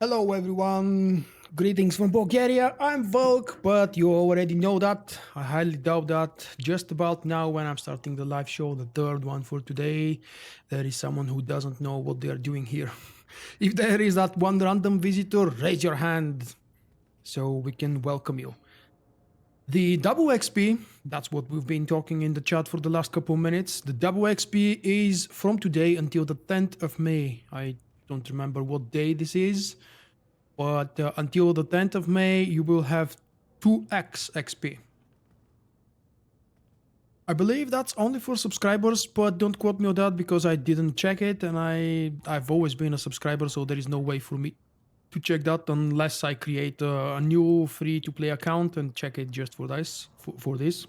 Hello everyone, greetings from Bulgaria. I'm VULKK, but you already know that. I highly doubt that. Just about now when I'm starting the live show, the third one for today, there is someone who doesn't know what they are doing here. If there is that one random visitor, raise your hand so we can welcome you. The double XP, that's what we've been talking in the chat for the last couple of minutes. The double XP is from today until the 10th of May. I don't remember what day this is, but until the 10th of May, you will have 2x XP. I believe that's only for subscribers, but don't quote me on that because I didn't check it, and I've always been a subscriber, so there is no way for me to check that unless I create a new free-to-play account and check it just for this.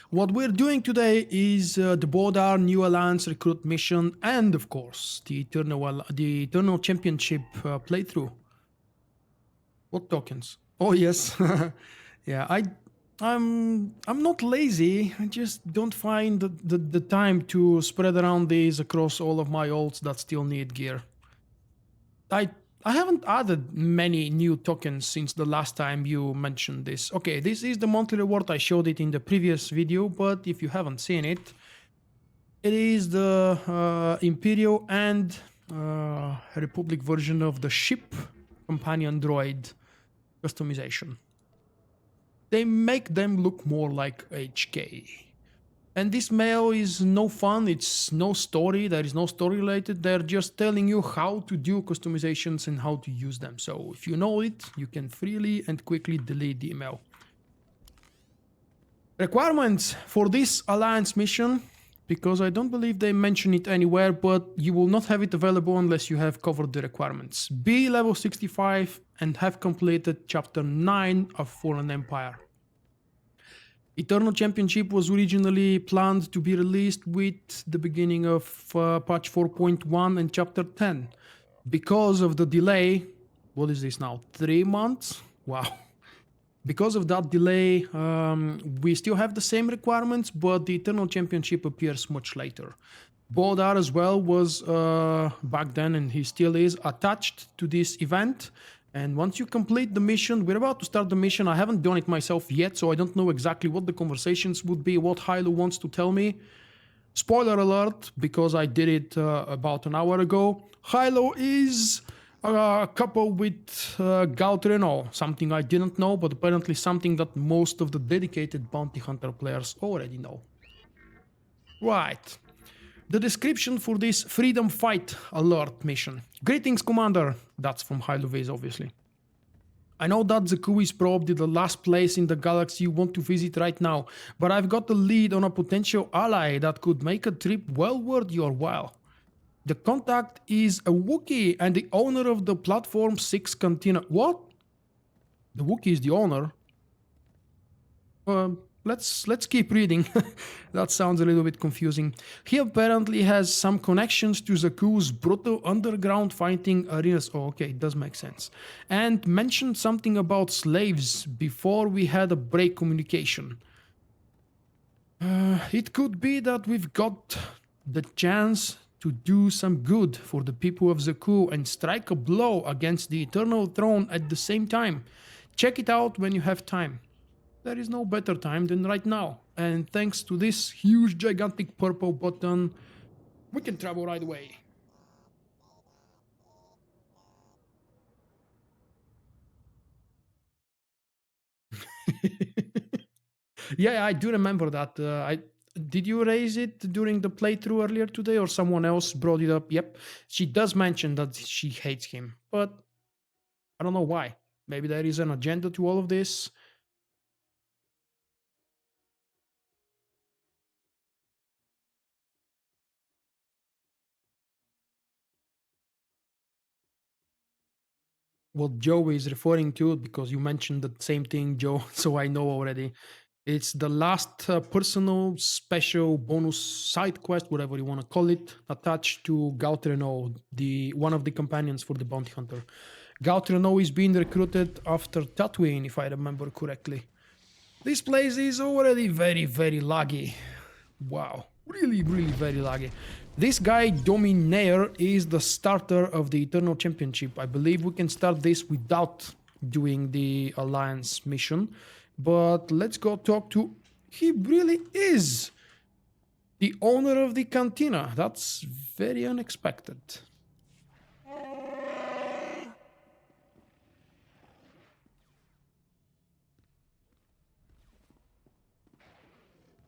What we're doing today is the Bowdaar New Alliance recruit mission, and of course the Eternal Championship playthrough. What tokens? Oh yes, yeah. I'm not lazy. I just don't find the time to spread around these across all of my ults that still need gear. I haven't added many new tokens since the last time you mentioned this. Okay, this is the monthly reward. I showed it in the previous video, but if you haven't seen it, it is the Imperial and Republic version of the ship companion droid customization. They make them look more like HK. And this mail is no fun, it's no story, there is no story related, they're just telling you how to do customizations and how to use them. So if you know it, you can freely and quickly delete the email. Requirements for this Alliance mission, because I don't believe they mention it anywhere, but you will not have it available unless you have covered the requirements. Be level 65 and have completed chapter 9 of Fallen Empire. Eternal Championship was originally planned to be released with the beginning of patch 4.1 and chapter 10. Because of the delay, what is this now, 3 months? Wow. Because of that delay, we still have the same requirements, but the Eternal Championship appears much later. Bowdaar as well was back then, and he still is, attached to this event. And once you complete the mission, we're about to start the mission. I haven't done it myself yet, so I don't know exactly what the conversations would be, what Hilo wants to tell me. Spoiler alert, because I did it about an hour ago. Hilo is a couple with Nocturno, something I didn't know, but apparently something that most of the dedicated bounty hunter players already know. Right. The description for this Freedom Fight alert mission. Greetings, Commander. That's from Hyloviz, obviously. I know that Zakuul is probably the last place in the galaxy you want to visit right now, but I've got a lead on a potential ally that could make a trip well worth your while. The contact is a Wookiee and the owner of the Platform 6 Cantina. What? The Wookiee is the owner? Let's keep reading. That sounds a little bit confusing. He apparently has some connections to Zakuul's brutal underground fighting arenas. Oh, okay, it does make sense. And mentioned something about slaves before we had a break communication. It could be that we've got the chance to do some good for the people of Zakuul and strike a blow against the Eternal Throne at the same time. Check it out when you have time. There is no better time than right now. And thanks to this huge gigantic purple button, we can travel right away. Yeah, I do remember that. Did you raise it during the playthrough earlier today or someone else brought it up? Yep, she does mention that she hates him, but I don't know why. Maybe there is an agenda to all of this. What Joe is referring to, because you mentioned the same thing, Joe, so I know already. It's the last personal special bonus side quest, whatever you want to call it, attached to Nocturno, one of the companions for the bounty hunter. Nocturno is being recruited after Tatooine, if I remember correctly. This place is already very, very laggy. Wow. Really, really very laggy. This guy, Dominaire, is the starter of the Eternal Championship. I believe we can start this without doing the Alliance mission. But let's go talk to... He really is the owner of the Cantina. That's very unexpected.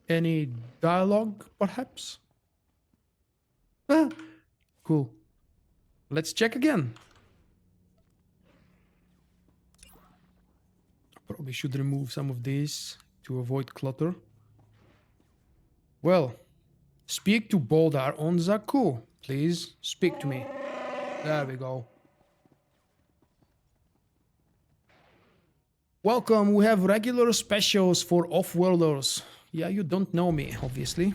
Any dialogue, perhaps? Ah, cool. Let's check again. Probably should remove some of these to avoid clutter. Well, speak to Bowdaar on Zakuul. Please, speak to me. There we go. Welcome, we have regular specials for off-worlders. Yeah, you don't know me, obviously.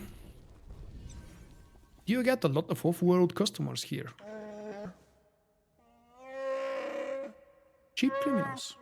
You get a lot of off-world customers here. Cheap criminals.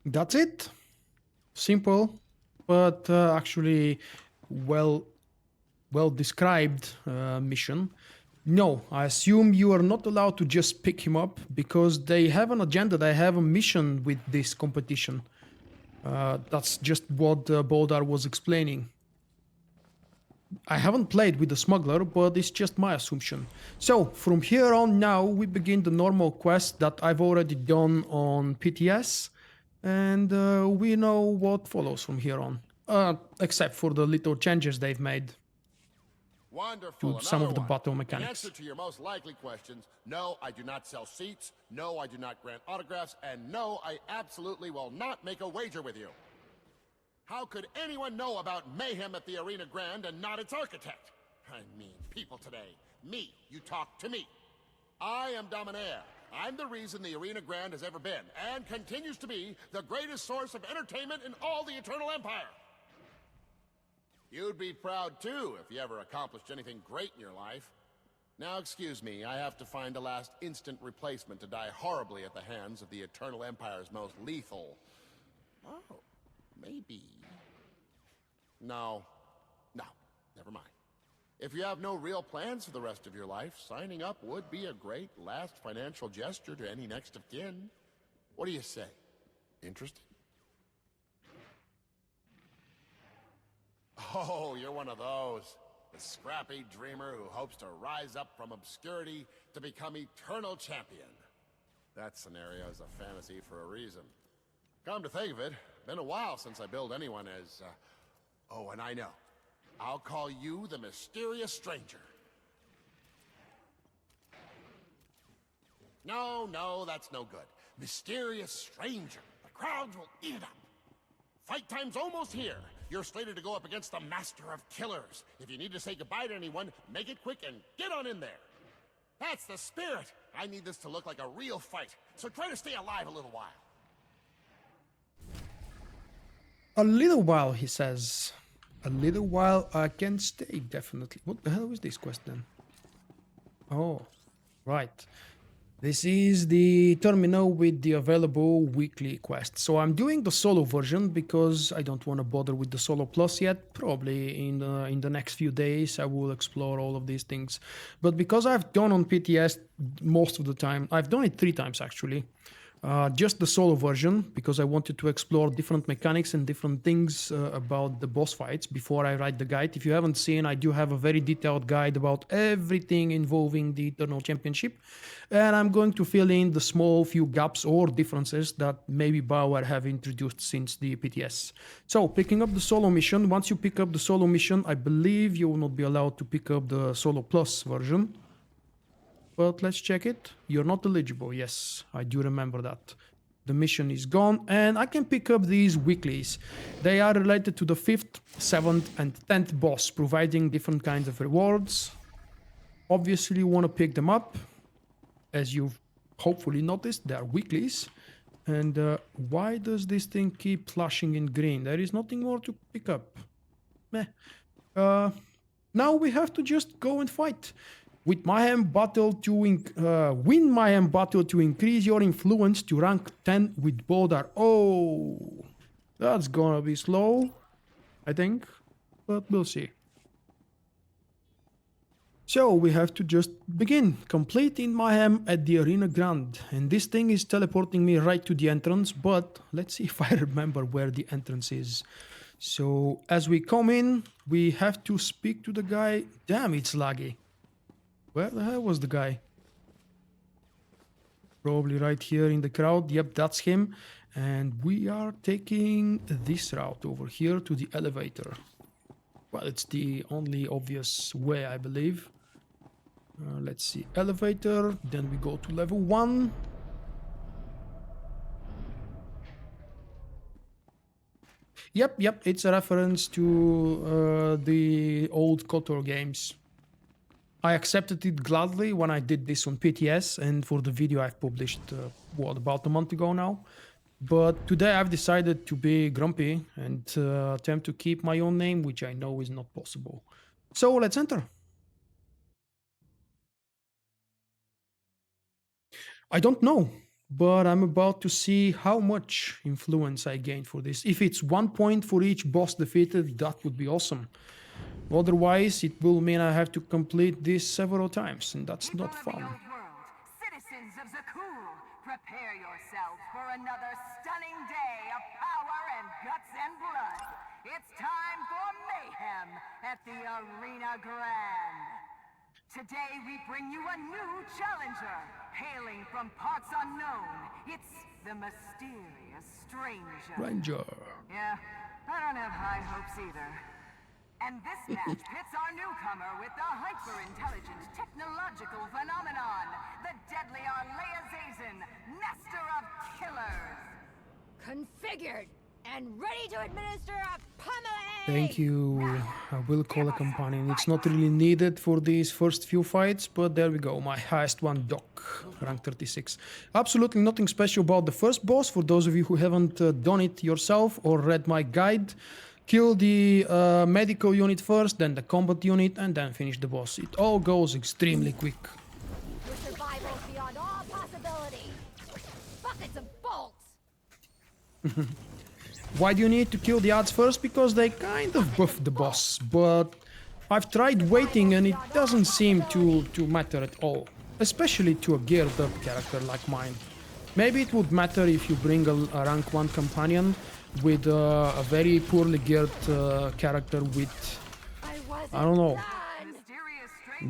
That's it. Simple, but actually well described mission. No, I assume you are not allowed to just pick him up because they have an agenda. They have a mission with this competition. That's just what Bowdaar was explaining. I haven't played with the smuggler, but it's just my assumption. So, from here on now, we begin the normal quest that I've already done on PTS, and we know what follows from here on. Except for the little changes they've made. Wonderful. To some of the Another battle one. mechanics. The answer to your most likely questions, no, I do not sell seats, no, I do not grant autographs, and no, I absolutely will not make a wager with you. How could anyone know about mayhem at the Arena Grande and not its architect? I mean, people today. Me. You talk to me. I am Dominaire. I'm the reason the Arena Grande has ever been, and continues to be, the greatest source of entertainment in all the Eternal Empire. You'd be proud, too, if you ever accomplished anything great in your life. Now, excuse me, I have to find a last instant replacement to die horribly at the hands of the Eternal Empire's most lethal... Oh, maybe... No, never mind. If you have no real plans for the rest of your life, signing up would be a great last financial gesture to any next of kin. What do you say? Interested? Oh, you're one of those. The scrappy dreamer who hopes to rise up from obscurity to become Eternal Champion. That scenario is a fantasy for a reason. Come to think of it, been a while since I billed anyone as, Oh, and I know. I'll call you the Mysterious Stranger. No, that's no good. Mysterious Stranger. The crowds will eat it up. Fight time's almost here. You're slated to go up against the Master of Killers. If you need to say goodbye to anyone, make it quick and get on in there. That's the spirit. I need this to look like a real fight, so try to stay alive a little while. A little while, he says. A little while I can stay, definitely. What the hell is this quest then? Oh, right. This is the terminal with the available weekly quests. So I'm doing the solo version because I don't want to bother with the solo plus yet. Probably in the next few days I will explore all of these things. But because I've done on PTS most of the time, I've done it 3 times actually. Just the solo version because I wanted to explore different mechanics and different things about the boss fights before I write the guide. If you haven't seen, I do have a very detailed guide about everything involving the Eternal Championship, and I'm going to fill in the small few gaps or differences that maybe Bowdaar have introduced since the PTS. So picking up the solo mission, once you pick up the solo mission, I believe you will not be allowed to pick up the solo plus version. But let's check it. You're not eligible. Yes, I do remember that. The mission is gone and I can pick up these weeklies. They are related to the 5th, 7th and 10th boss, providing different kinds of rewards. Obviously you want to pick them up. As you've hopefully noticed, they are weeklies. And why does this thing keep flashing in green? There is nothing more to pick up. Meh. Now we have to just go and fight. With Mayhem Battle to win Mayhem Battle to increase your influence to rank 10 with Bowdaar. Oh, that's gonna be slow, I think, but we'll see. So we have to just begin completing Mayhem at the Arena Grande, and this thing is teleporting me right to the entrance, but let's see if I remember where the entrance is. So as we come in, we have to speak to the guy. Damn, it's laggy. Where the hell was the guy? Probably right here in the crowd. Yep, that's him. And we are taking this route over here to the elevator. Well, it's the only obvious way, I believe. Let's see. Elevator. Then we go to level 1. Yep. It's a reference to the old KOTOR games. I accepted it gladly when I did this on PTS and for the video I've published, about a month ago now. But today I've decided to be grumpy and attempt to keep my own name, which I know is not possible. So let's enter. I don't know, but I'm about to see how much influence I gain for this. If it's 1 point for each boss defeated, that would be awesome. Otherwise, it will mean I have to complete this several times, and that's not fun. Citizens of Zakuul, prepare yourselves for another stunning day of power and guts and blood. It's time for mayhem at the Arena Grande. Today we bring you a new challenger, hailing from parts unknown. It's the mysterious stranger. Ranger. Yeah, I don't have high hopes either. And this match pits our newcomer with the hyper-intelligent technological phenomenon, the deadly Arlea Zazen, Master of Killers. Configured and ready to administer a pummeling! Thank you. I will call a companion. It's not really needed for these first few fights, but there we go. My highest one, Doc, rank 36. Absolutely nothing special about the first boss. For those of you who haven't done it yourself or read my guide, kill the medical unit first, then the combat unit, and then finish the boss. It all goes extremely quick. Your survival is beyond all possibility. Buckets of bolts. Why do you need to kill the odds first? Because they kind of buff the boss, but I've tried waiting and it doesn't seem to matter at all. Especially to a geared up character like mine. Maybe it would matter if you bring a rank 1 companion with a very poorly geared character with, I don't know,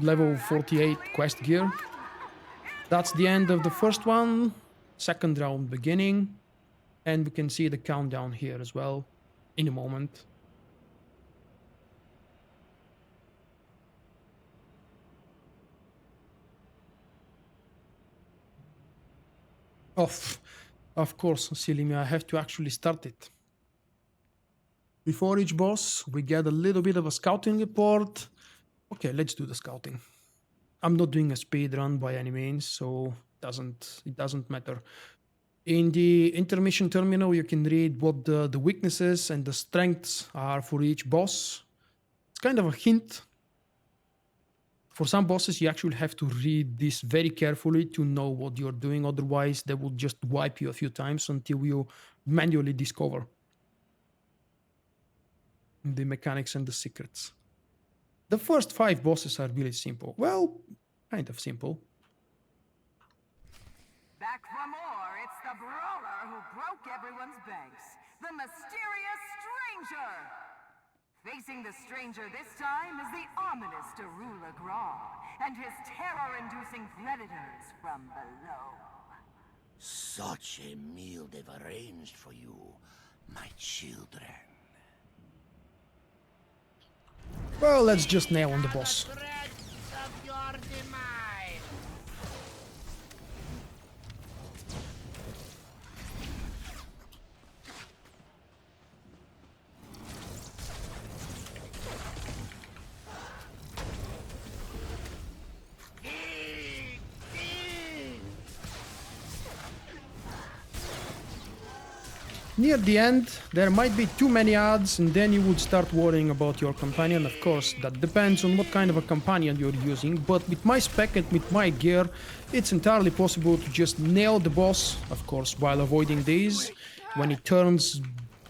level 48 quest gear. That's the end of the first one, second round beginning, and we can see the countdown here as well in a moment. Of course, silly me, I have to actually start it. Before each boss, we get a little bit of a scouting report. Okay, let's do the scouting. I'm not doing a speed run by any means, so it doesn't matter. In the intermission terminal, you can read what the weaknesses and the strengths are for each boss. It's kind of a hint. For some bosses, you actually have to read this very carefully to know what you're doing. Otherwise, they will just wipe you a few times until you manually discover the mechanics and the secrets. The first 5 bosses are really simple. Well, kind of simple. Back for more, it's the brawler who broke everyone's banks. The mysterious stranger! Facing the stranger this time is the ominous Zildrog and his terror-inducing predators from below. Such a meal they've arranged for you, my children. Well, let's just nail on the boss. Near the end, there might be too many odds, and then you would start worrying about your companion. Of course, that depends on what kind of a companion you're using, but with my spec and with my gear, it's entirely possible to just nail the boss, of course, while avoiding these. When it turns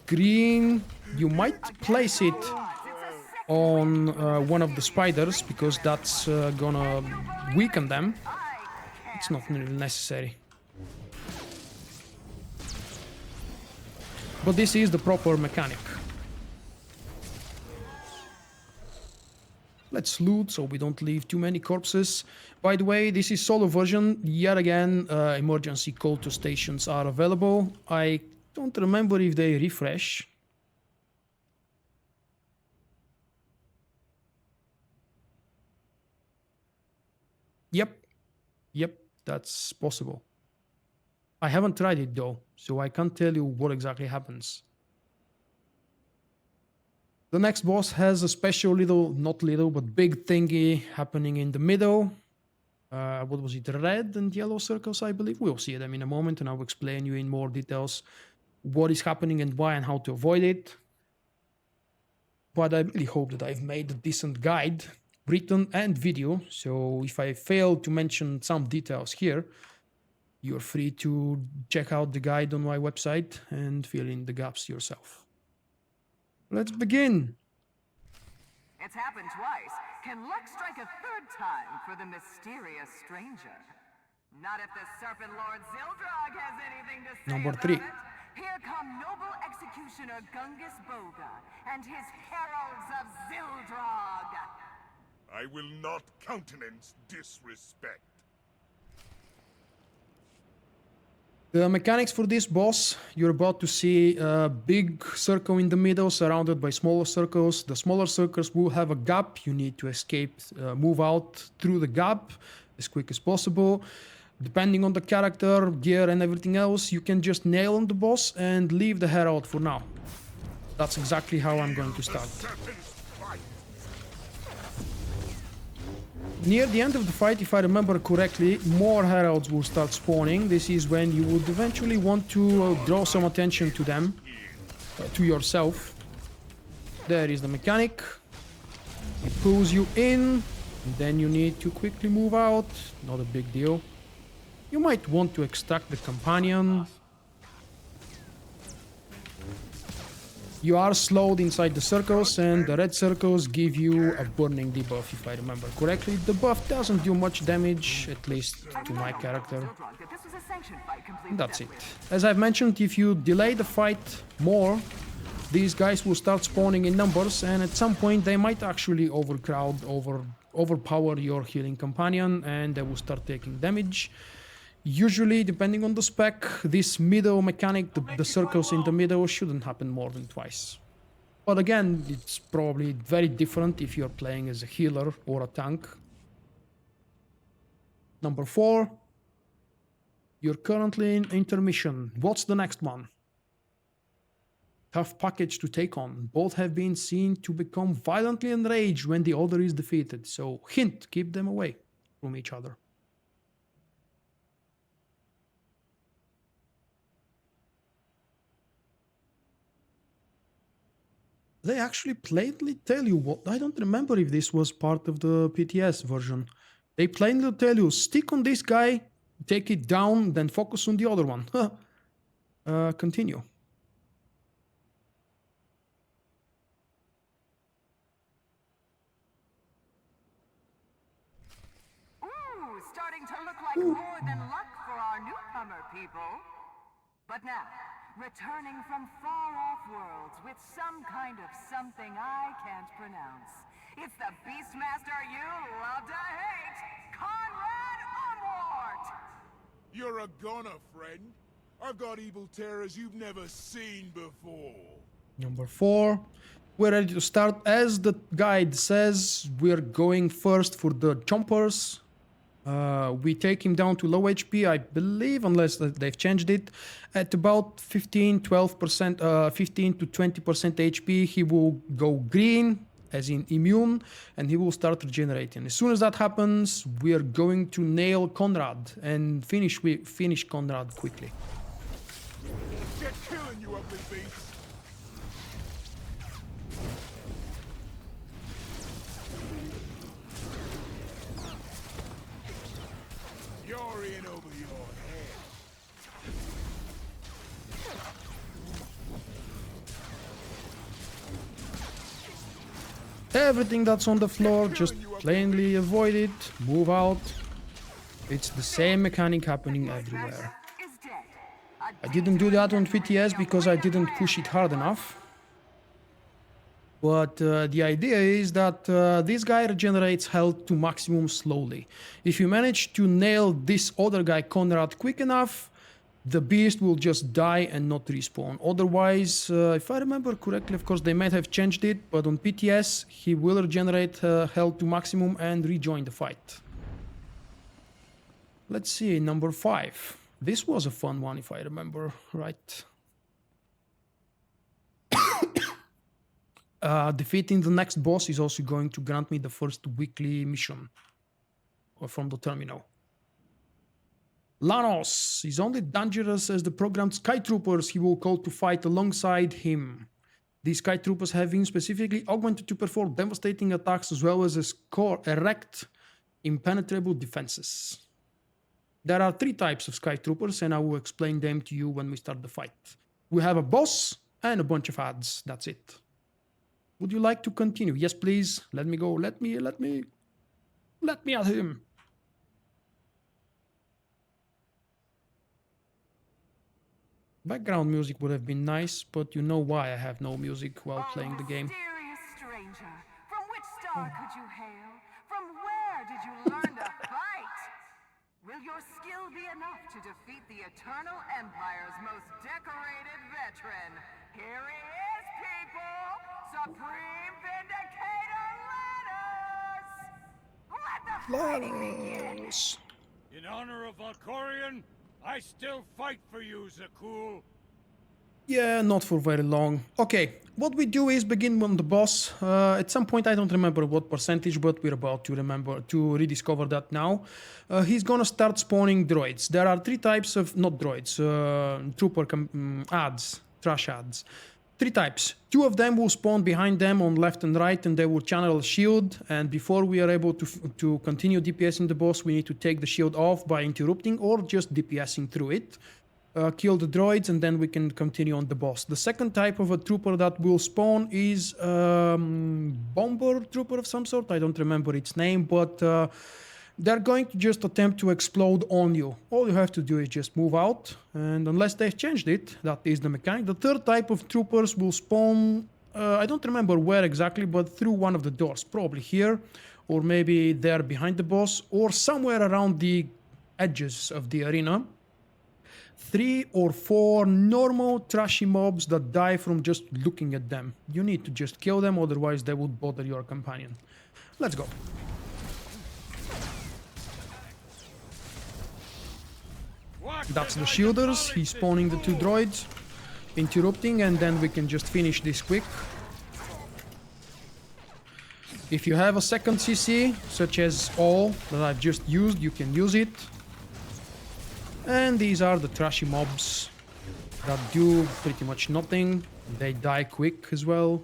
green, you might place it on one of the spiders, because that's gonna weaken them. It's not really necessary. But this is the proper mechanic. Let's loot so we don't leave too many corpses. By the way, this is solo version. Yet again, emergency call to stations are available. I don't remember if they refresh. Yep, that's possible. I haven't tried it though, so I can't tell you what exactly happens. The next boss has a special little, not little, but big thingy happening in the middle. What was it? Red and yellow circles, I believe. We'll see them in a moment, and I'll explain you in more details what is happening and why and how to avoid it. But I really hope that I've made a decent guide, written and video, so if I fail to mention some details here, you're free to check out the guide on my website and fill in the gaps yourself. Let's begin. It's happened twice. Can luck strike a third time for the mysterious stranger? Not if the Serpent Lord Zildrog has anything to say Number about 3. it. Here come noble executioner Gungus Bowdaar and his heralds of Zildrog. I will not countenance disrespect. The mechanics for this boss, you're about to see a big circle in the middle surrounded by smaller circles. The smaller circles will have a gap. You need to escape, move out through the gap as quick as possible. Depending on the character, gear and everything else, you can just nail on the boss and leave the herald for now. That's exactly how I'm going to start. Near the end of the fight, if I remember correctly, more heralds will start spawning. This is when you would eventually want to draw some attention to them, to yourself. There is the mechanic. It pulls you in, and then you need to quickly move out. Not a big deal. You might want to extract the companion. You are slowed inside the circles, and the red circles give you a burning debuff, if I remember correctly. The buff doesn't do much damage, at least to my character. And that's it. As I've mentioned, if you delay the fight more, these guys will start spawning in numbers, and at some point they might actually overpower your healing companion, and they will start taking damage. Usually, depending on the spec, this middle mechanic, the circles in the middle, shouldn't happen more than twice. But again, it's probably very different if you're playing as a healer or a tank. Number 4. You're currently in intermission. What's the next one? Tough package to take on. Both have been seen to become violently enraged when the other is defeated. So, hint, keep them away from each other. They actually plainly tell you what. I don't remember if this was part of the PTS version. They plainly tell you, stick on this guy, take it down, then focus on the other one. Continue. Ooh, starting to look like more than luck for our newcomer, people. But now, returning from far-off worlds with some kind of something I can't pronounce. It's the Beastmaster you love to hate, Conrad Onward! You're a goner, friend. I've got evil terrors you've never seen before. Number 4. We're ready to start. As the guide says, we're going first for the chompers. We take him down to low HP, I believe, unless they've changed it. At about 15 to 20% HP, he will go green, as in immune, and he will start regenerating. As soon as that happens, we are going to nail Conrad and finish Conrad quickly. Get killing, you ugly beast. You're in over your head. Everything that's on the floor, just plainly avoid it, move out. It's the same mechanic happening everywhere. Is dead. I didn't do that on PTS because I didn't push it hard enough. But the idea is that this guy regenerates health to maximum slowly. If you manage to nail this other guy, Conrad, quick enough, the beast will just die and not respawn. Otherwise, if I remember correctly, of course, they might have changed it, but on PTS, he will regenerate health to maximum and rejoin the fight. Let's see, number 5. This was a fun one, if I remember right. Defeating the next boss is also going to grant me the first weekly mission from the terminal. Lanos is only dangerous as the programmed Sky Troopers he will call to fight alongside him. These Sky Troopers have been specifically augmented to perform devastating attacks as well as erect impenetrable defenses. There are 3 types of Sky Troopers and I will explain them to you when we start the fight. We have a boss and a bunch of ads, that's it. Would you like to continue? Yes, please. Let me go. Let me at him. Background music would have been nice, but you know why I have no music while playing the game. Mysterious stranger, from which star could you hail? From where did you learn to fight? Will your skill be enough to defeat the Eternal Empire's most decorated veteran? Here he is, people! Supreme Vindicator Araz! Let the fighting begin! In honor of Valkorion, I still fight for you, Zakuul. Yeah, not for very long. Okay, what we do is begin on the boss. At some point, I don't remember what percentage, but we're about to rediscover that now. He's gonna start spawning droids. There are 3 types of, not droids, ads, trash ads. 3 types. 2 of them will spawn behind them on left and right, and they will channel a shield. And before we are able to continue DPSing the boss, we need to take the shield off by interrupting or just DPSing through it. Kill the droids, and then we can continue on the boss. The second type of a trooper that will spawn is bomber trooper of some sort. I don't remember its name, but they're going to just attempt to explode on you. All you have to do is just move out, and unless they've changed it, that is the mechanic. The third type of troopers will spawn, I don't remember where exactly, but through one of the doors, probably here, or maybe there behind the boss, or somewhere around the edges of the arena. 3 or 4 normal trashy mobs that die from just looking at them. You need to just kill them, otherwise they would bother your companion. Let's go. That's the shielders. He's spawning the 2 droids, interrupting, and then we can just finish this quick. If you have a second CC, such as all that I've just used, you can use it. And these are the trashy mobs that do pretty much nothing. They die quick as well.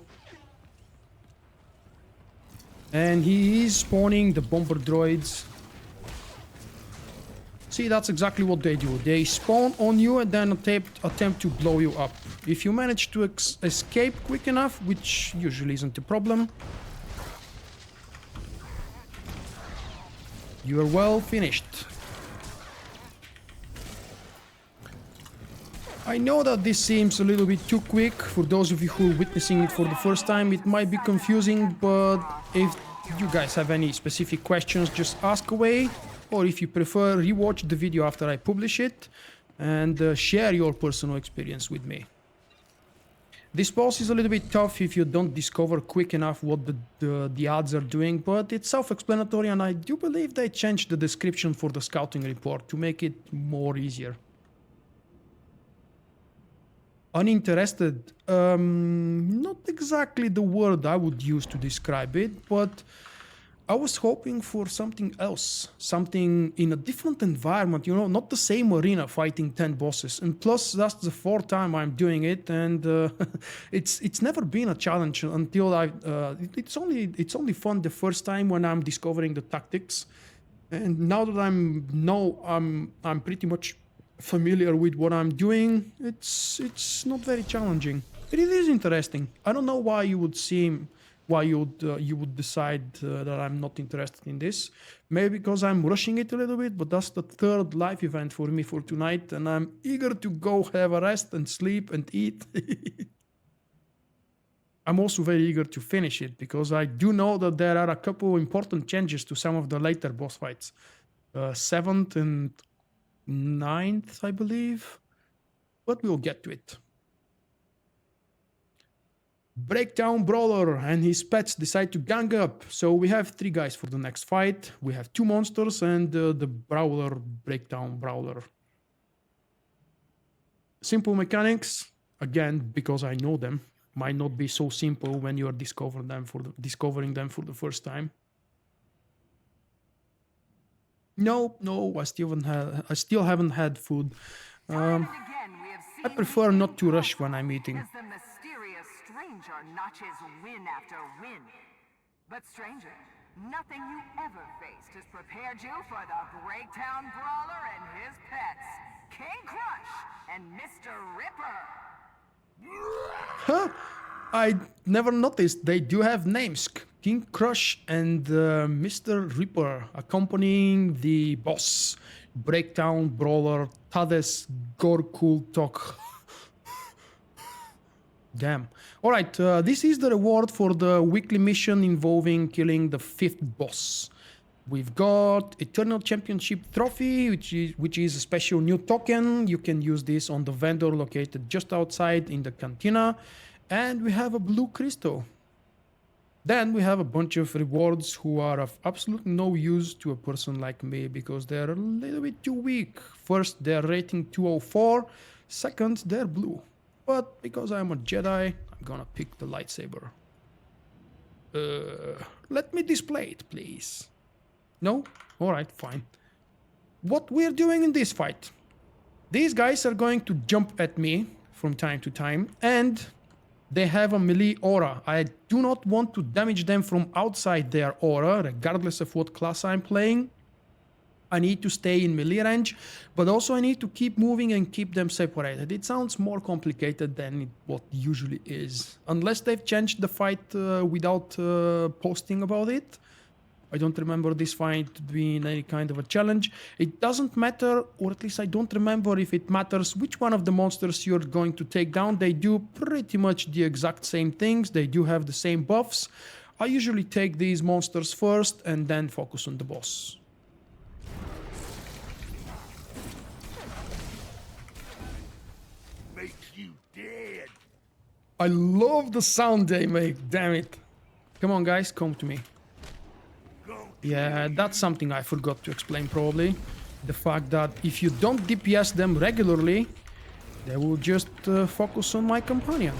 And he is spawning the bomber droids. See, that's exactly what they do. They spawn on you and then attempt to blow you up. If you manage to escape quick enough, which usually isn't a problem, you are well finished. I know that this seems a little bit too quick. For those of you who are witnessing it for the first time, it might be confusing, but if you guys have any specific questions, just ask away. Or if you prefer, rewatch the video after I publish it and share your personal experience with me. This boss is a little bit tough if you don't discover quick enough what the odds are doing, but it's self-explanatory, and I do believe they changed the description for the scouting report to make it more easier. Uninterested, not exactly the word I would use to describe it, but I was hoping for something else, something in a different environment, you know, not the same arena fighting 10 bosses. And plus, that's the 4th time I'm doing it, and it's never been a challenge until it's only fun the first time when I'm discovering the tactics. And now that I'm pretty much familiar with what I'm doing, it's not very challenging. But it is interesting. I don't know why you would you would decide that I'm not interested in this. Maybe because I'm rushing it a little bit, but that's the 3rd live event for me for tonight, and I'm eager to go have a rest and sleep and eat. I'm also very eager to finish it, because I do know that there are a couple important changes to some of the later boss fights. 7th and 9th, I believe, but we'll get to it. Breakdown Brawler and his pets decide to gang up, so we have 3 guys for the next fight. We have 2 monsters and the Brawler, Breakdown Brawler. Simple mechanics, again, because I know them, might not be so simple when you are discovering them for the first time. No, I still haven't had food. I prefer not to rush when I'm eating. Stranger notches win after win. But stranger, nothing you ever faced has prepared you for the Breakdown Brawler and his pets, King Crush and Mr. Ripper. Huh? I never noticed they do have names, King Crush and Mr. Ripper, accompanying the boss, Breakdown Brawler Tades Gorkul Tok. Damn. Alright, this is the reward for the weekly mission involving killing the 5th boss. We've got Eternal Championship trophy, which is a special new token. You can use this on the vendor located just outside in the Cantina. And we have a blue crystal. Then we have a bunch of rewards who are of absolute no use to a person like me, because they're a little bit too weak. First, they're rating 204. Second, they're blue. But because I'm a Jedi, I'm gonna pick the lightsaber. Let me display it, please. No? Alright, fine. What we're doing in this fight. These guys are going to jump at me from time to time, and they have a melee aura. I do not want to damage them from outside their aura, regardless of what class I'm playing. I need to stay in melee range, but also I need to keep moving and keep them separated. It sounds more complicated than what usually is. Unless they've changed the fight without posting about it. I don't remember this fight being any kind of a challenge. It doesn't matter, or at least I don't remember if it matters which one of the monsters you're going to take down. They do pretty much the exact same things. They do have the same buffs. I usually take these monsters first and then focus on the boss. I love the sound they make, damn it. Come on guys, come to me. Yeah, that's something I forgot to explain probably. The fact that if you don't DPS them regularly, they will just focus on my companion.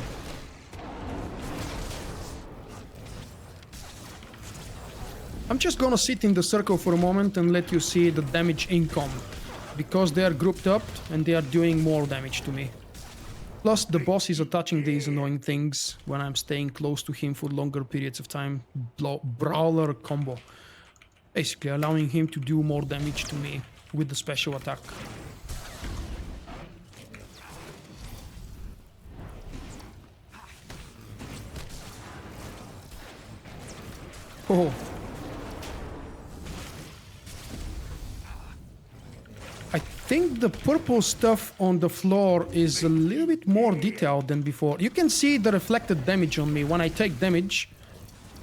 I'm just gonna sit in the circle for a moment and let you see the damage income. Because they are grouped up and they are doing more damage to me. Plus, the boss is attaching these annoying things when I'm staying close to him for longer periods of time. Brawler combo. Basically allowing him to do more damage to me with the special attack. Oh. I think the purple stuff on the floor is a little bit more detailed than before. You can see the reflected damage on me. When I take damage,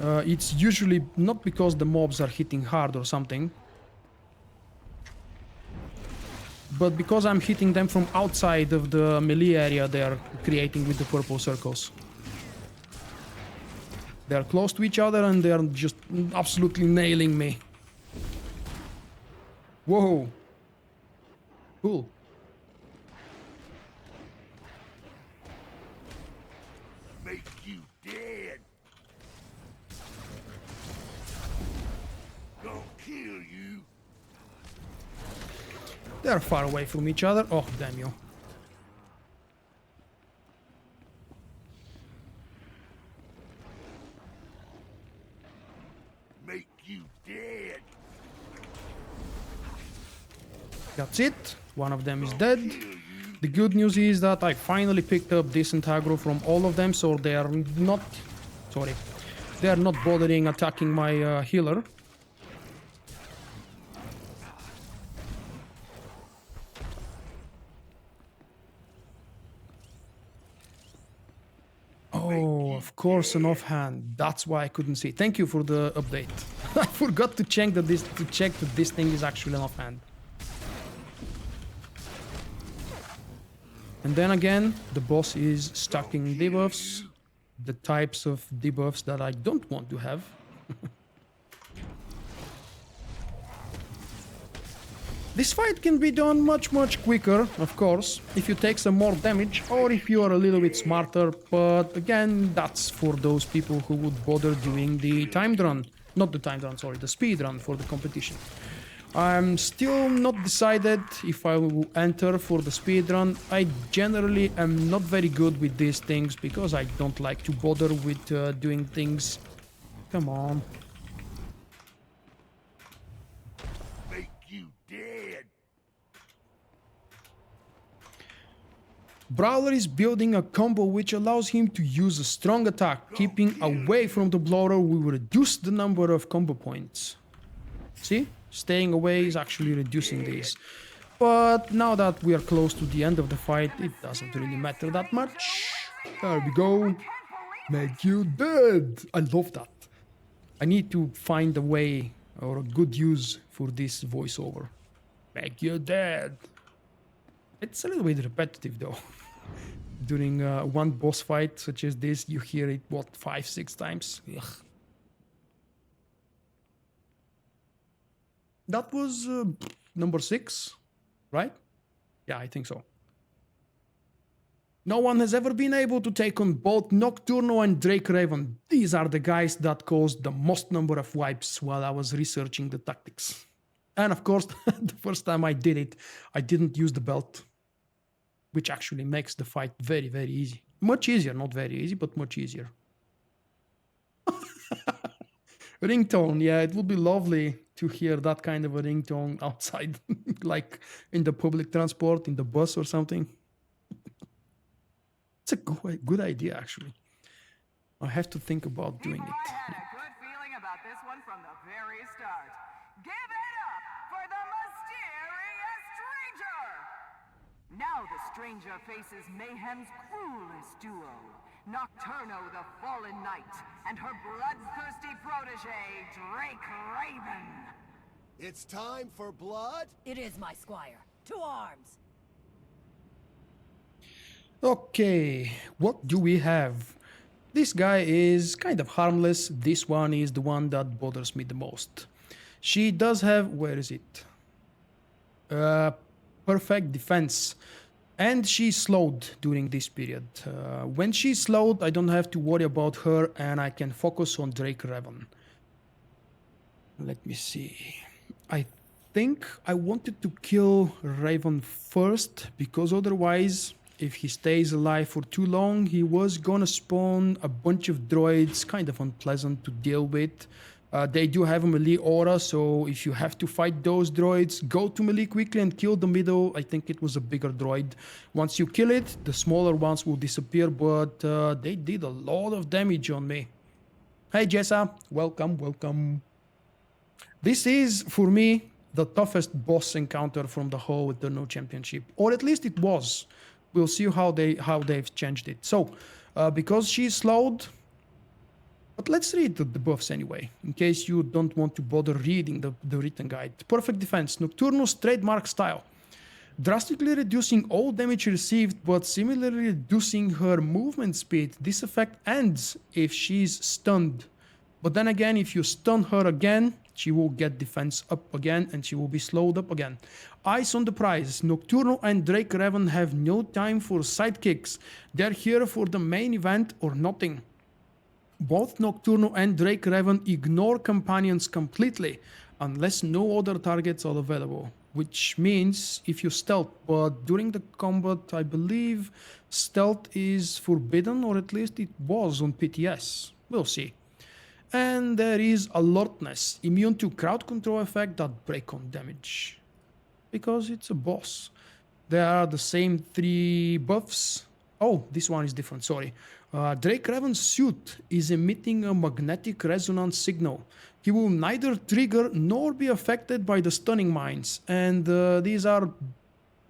it's usually not because the mobs are hitting hard or something, but because I'm hitting them from outside of the melee area they're creating with the purple circles. They're close to each other and they're just absolutely nailing me. Whoa. Cool. Make you dead. Gonna kill you. They're far away from each other. Oh, damn you. Make you dead. That's it. One of them is dead. The good news is that I finally picked up decent aggro from all of them, so they are not... Sorry. They are not bothering attacking my healer. Oh, of course, an offhand. That's why I couldn't see. Thank you for the update. I forgot to check that this thing is actually an offhand. And then again, the boss is stacking debuffs, the types of debuffs that I don't want to have. This fight can be done much quicker, of course, if you take some more damage or if you are a little bit smarter, but again, that's for those people who would bother doing the timed run. Not the timed run, sorry, the speed run for the competition. I'm still not decided if I will enter for the speedrun. I generally am not very good with these things because I don't like to bother with doing things. Come on. Make you dead. Brawler is building a combo which allows him to use a strong attack. Keeping away from the blower will reduce the number of combo points. See? Staying away is actually reducing these. But now that we are close to the end of the fight, it doesn't really matter that much. There we go. Make you dead. I love that. I need to find a way or a good use for this voiceover. Make you dead. It's a little bit repetitive though. During one boss fight such as this, you hear it, what, 5-6 times? Ugh. That was number 6, right? Yeah, I think so. No one has ever been able to take on both Nocturno and Drake Raven. These are the guys that caused the most number of wipes while I was researching the tactics. And of course, the first time I did it, I didn't use the belt, which actually makes the fight very easy. Much easier, not very easy, but much easier. Ringtone, yeah, it would be lovely to hear that kind of a ringtone outside, like in the public transport, in the bus or something. It's a good idea, actually. I have to think about doing it. I had a good feeling about this one from the very start. Give it up for the mysterious stranger! Now the stranger faces Mayhem's cruelest duo. Nocturno, the fallen knight, and her bloodthirsty protege, Drake Raven. It's time for blood? It is, my squire. To arms! Okay, what do we have? This guy is kind of harmless. This one is the one that bothers me the most. She does have... where is it? Perfect defense. And she's slowed during this period. When she's slowed, I don't have to worry about her and I can focus on Drake Raven. Let me see. I think I wanted to kill Raven first because otherwise if he stays alive for too long, he was gonna spawn a bunch of droids, kind of unpleasant to deal with. They do have a melee aura, so if you have to fight those droids, go to melee quickly and kill the middle. I think it was a bigger droid. Once you kill it, the smaller ones will disappear, but they did a lot of damage on me. Hey Jessa, welcome, welcome. This is, for me, the toughest boss encounter from the whole Eternal Championship, or at least it was. We'll see how they've changed it. So, because she's slowed, but let's read the buffs anyway, in case you don't want to bother reading the written guide. Perfect defense, Nocturno's trademark style. Drastically reducing all damage received, but similarly reducing her movement speed. This effect ends if she's stunned. But then again, if you stun her again, she will get defense up again and she will be slowed up again. Eyes on the prize. Nocturno and Drake Raven have no time for sidekicks. They're here for the main event or nothing. Both Nocturno and Drake Raven ignore companions completely, unless no other targets are available. Which means if you stealth, but during the combat, I believe stealth is forbidden, or at least it was on PTS. We'll see. And there is alertness, immune to crowd control effect that break on damage. Because it's a boss. There are the same 3 buffs. Oh, this one is different, sorry. Drake Raven's suit is emitting a magnetic resonance signal. He will neither trigger nor be affected by the stunning mines. And these are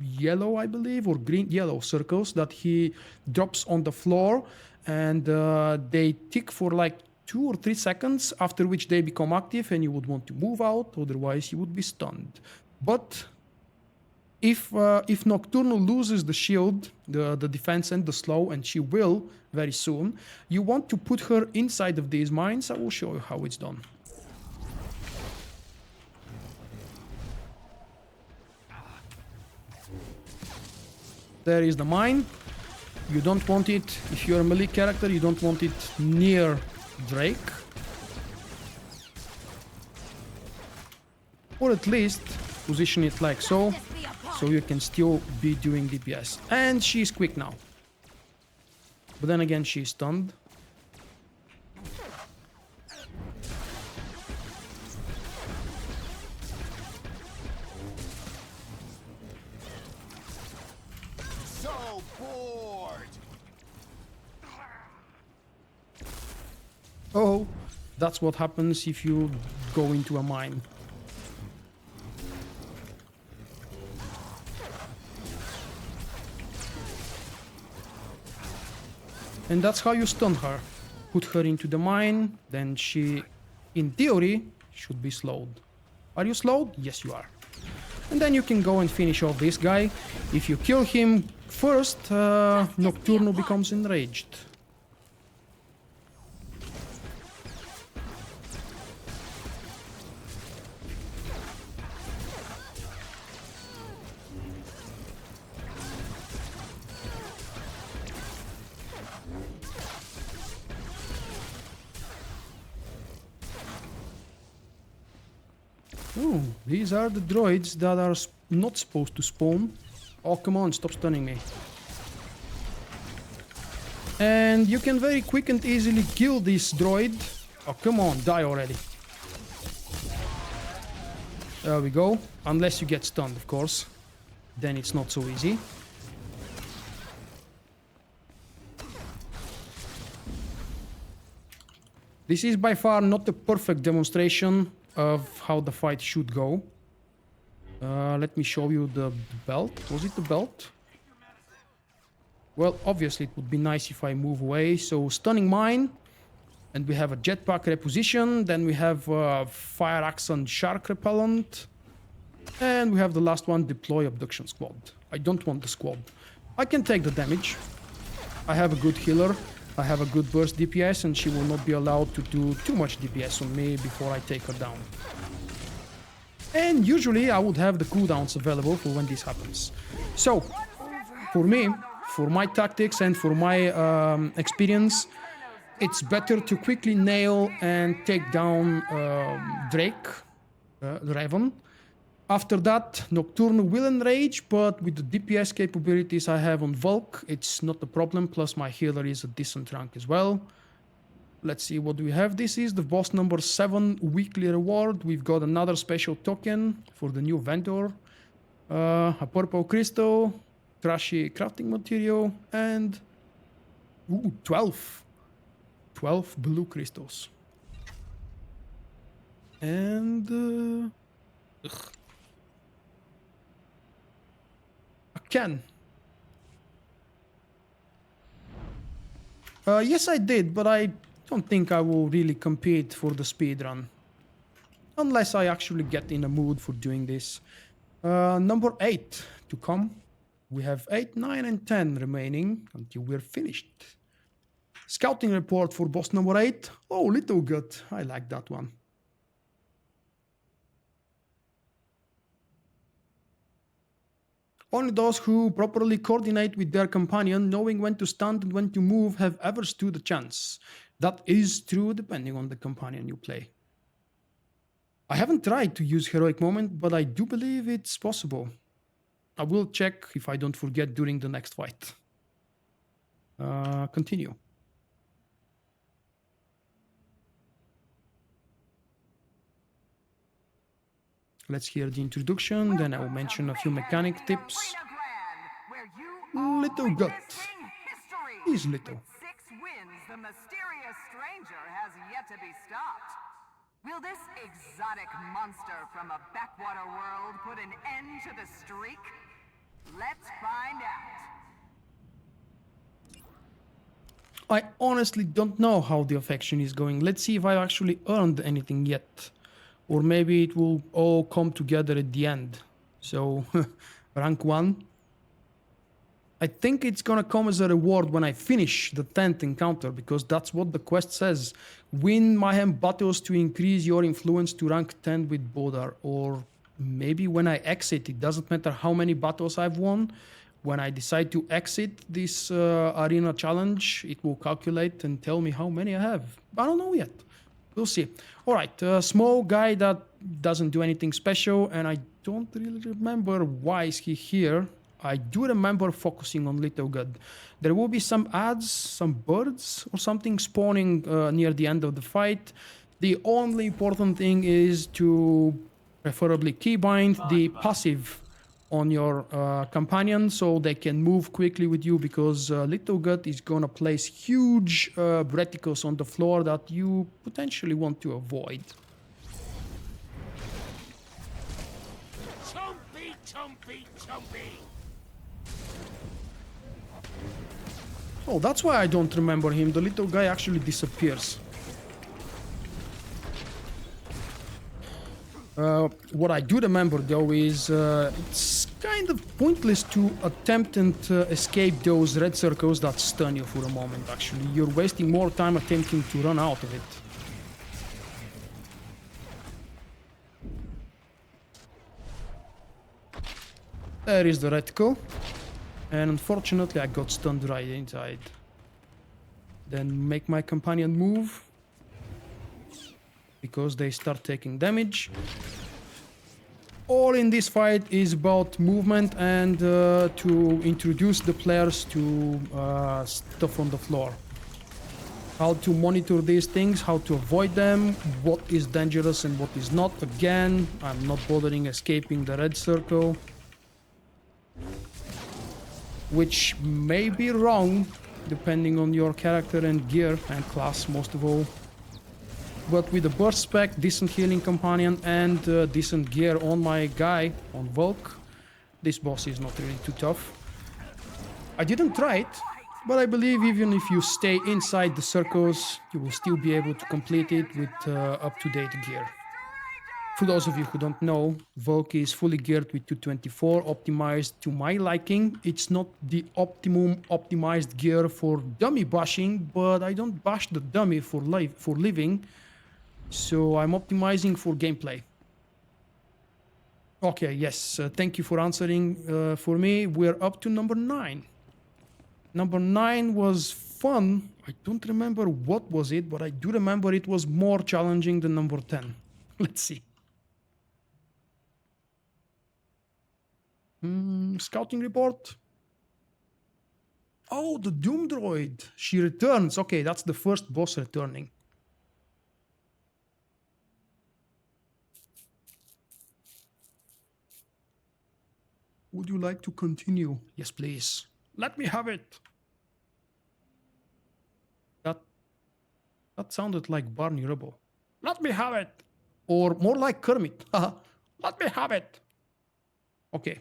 yellow, I believe, or green, yellow circles that he drops on the floor. And they tick for like 2 or 3 seconds, after which they become active and you would want to move out, otherwise you would be stunned. But if Nocturno loses the shield, the defense and the slow, and she will very soon, you want to put her inside of these mines. I will show you how it's done. There is the mine. You don't want it, if you're a melee character, you don't want it near Drake. Or at least position it like so, so you can still be doing DPS. And she's quick now. But then again, she's stunned. So bored. Oh, that's what happens if you go into a mine. And that's how you stun her. Put her into the mine, then she, in theory, should be slowed. Are you slowed? Yes, you are. And then you can go and finish off this guy. If you kill him first, Nocturno becomes enraged. Oh, these are the droids that are not supposed to spawn. Oh, come on, stop stunning me. And you can very quick and easily kill this droid. Oh, come on, die already. There we go. Unless you get stunned, of course. Then it's not so easy. This is by far not a perfect demonstration of how the fight should go. Let me show you the belt. Was it the belt? Well, obviously it would be nice if I move away. So stunning mine, and we have a jetpack reposition. Then we have fire axe and shark repellent, and we have the last one, deploy abduction squad. I don't want the squad. I can take the damage. I have a good healer. I have a good burst DPS, and she will not be allowed to do too much DPS on me before I take her down. And usually I would have the cooldowns available for when this happens. So, for me, for my tactics and for my experience, it's better to quickly nail and take down Drake, Raven. After that, Nocturno will enrage, but with the DPS capabilities I have on VULKK, it's not a problem. Plus my healer is a decent rank as well. Let's see what we have. This is the boss number 7 weekly reward. We've got another special token for the new vendor. A purple crystal, trashy crafting material, and 12 blue crystals. And a can. Yes, I did, but I don't think I will really compete for the speedrun. Unless I actually get in a mood for doing this. Number 8 to come. We have 8, 9, and 10 remaining until we're finished. Scouting report for boss number 8. Oh, little good. I like that one. Only those who properly coordinate with their companion, knowing when to stand and when to move, have ever stood a chance. That is true depending on the companion you play. I haven't tried to use Heroic Moment, but I do believe it's possible. I will check if I don't forget during the next fight. Continue. Let's hear the introduction, then I will mention a few mechanic tips. Little gut. He's little. With 6 wins, the mysterious stranger has yet to be stopped. Will this exotic monster from a backwater world put an end to the streak? Let's find out. I honestly don't know how the affection is going. Let's see if I've actually earned anything yet. Or maybe it will all come together at the end. So, rank 1. I think it's gonna come as a reward when I finish the 10th encounter, because that's what the quest says. Win Mayhem battles to increase your influence to rank 10 with Bowdaar. Or maybe when I exit, it doesn't matter how many battles I've won. When I decide to exit this arena challenge, it will calculate and tell me how many I have. I don't know yet. We'll see. All right, a small guy that doesn't do anything special, and I don't really remember why is he here. I do remember focusing on Little God. There will be some ads, some birds or something spawning near the end of the fight. The only important thing is to preferably keybind the passive on your companion so they can move quickly with you, because Little God is gonna place huge reticles on the floor that you potentially want to avoid. Chompy, chompy, chompy. Oh, that's why I don't remember him. The little guy actually disappears. What I do remember though is it's kind of pointless to attempt and escape those red circles that stun you for a moment, actually. You're wasting more time attempting to run out of it. There is the reticle. And unfortunately I got stunned right inside. Then make my companion move, because they start taking damage. All in this fight is about movement and to introduce the players to stuff on the floor. How to monitor these things, how to avoid them, what is dangerous and what is not. Again, I'm not bothering escaping the red circle, which may be wrong depending on your character and gear and class most of all. But with a burst spec, decent healing companion, and decent gear on my guy, on VULKK, this boss is not really too tough. I didn't try it, but I believe even if you stay inside the circles, you will still be able to complete it with up-to-date gear. For those of you who don't know, VULKK is fully geared with 224, optimized to my liking. It's not the optimum optimized gear for dummy bashing, but I don't bash the dummy for living. So I'm optimizing for gameplay. Okay, yes, thank you for answering for me. We're up to number 9. Number 9 was fun. I don't remember what was it, but I do remember it was more challenging than number 10. Let's see. Scouting report. Oh, the Doom Droid. She returns. Okay, that's the first boss returning. Would you like to continue? Yes, please. Let me have it. That sounded like Barney Rubble. Let me have it. Or more like Kermit. Let me have it. Okay.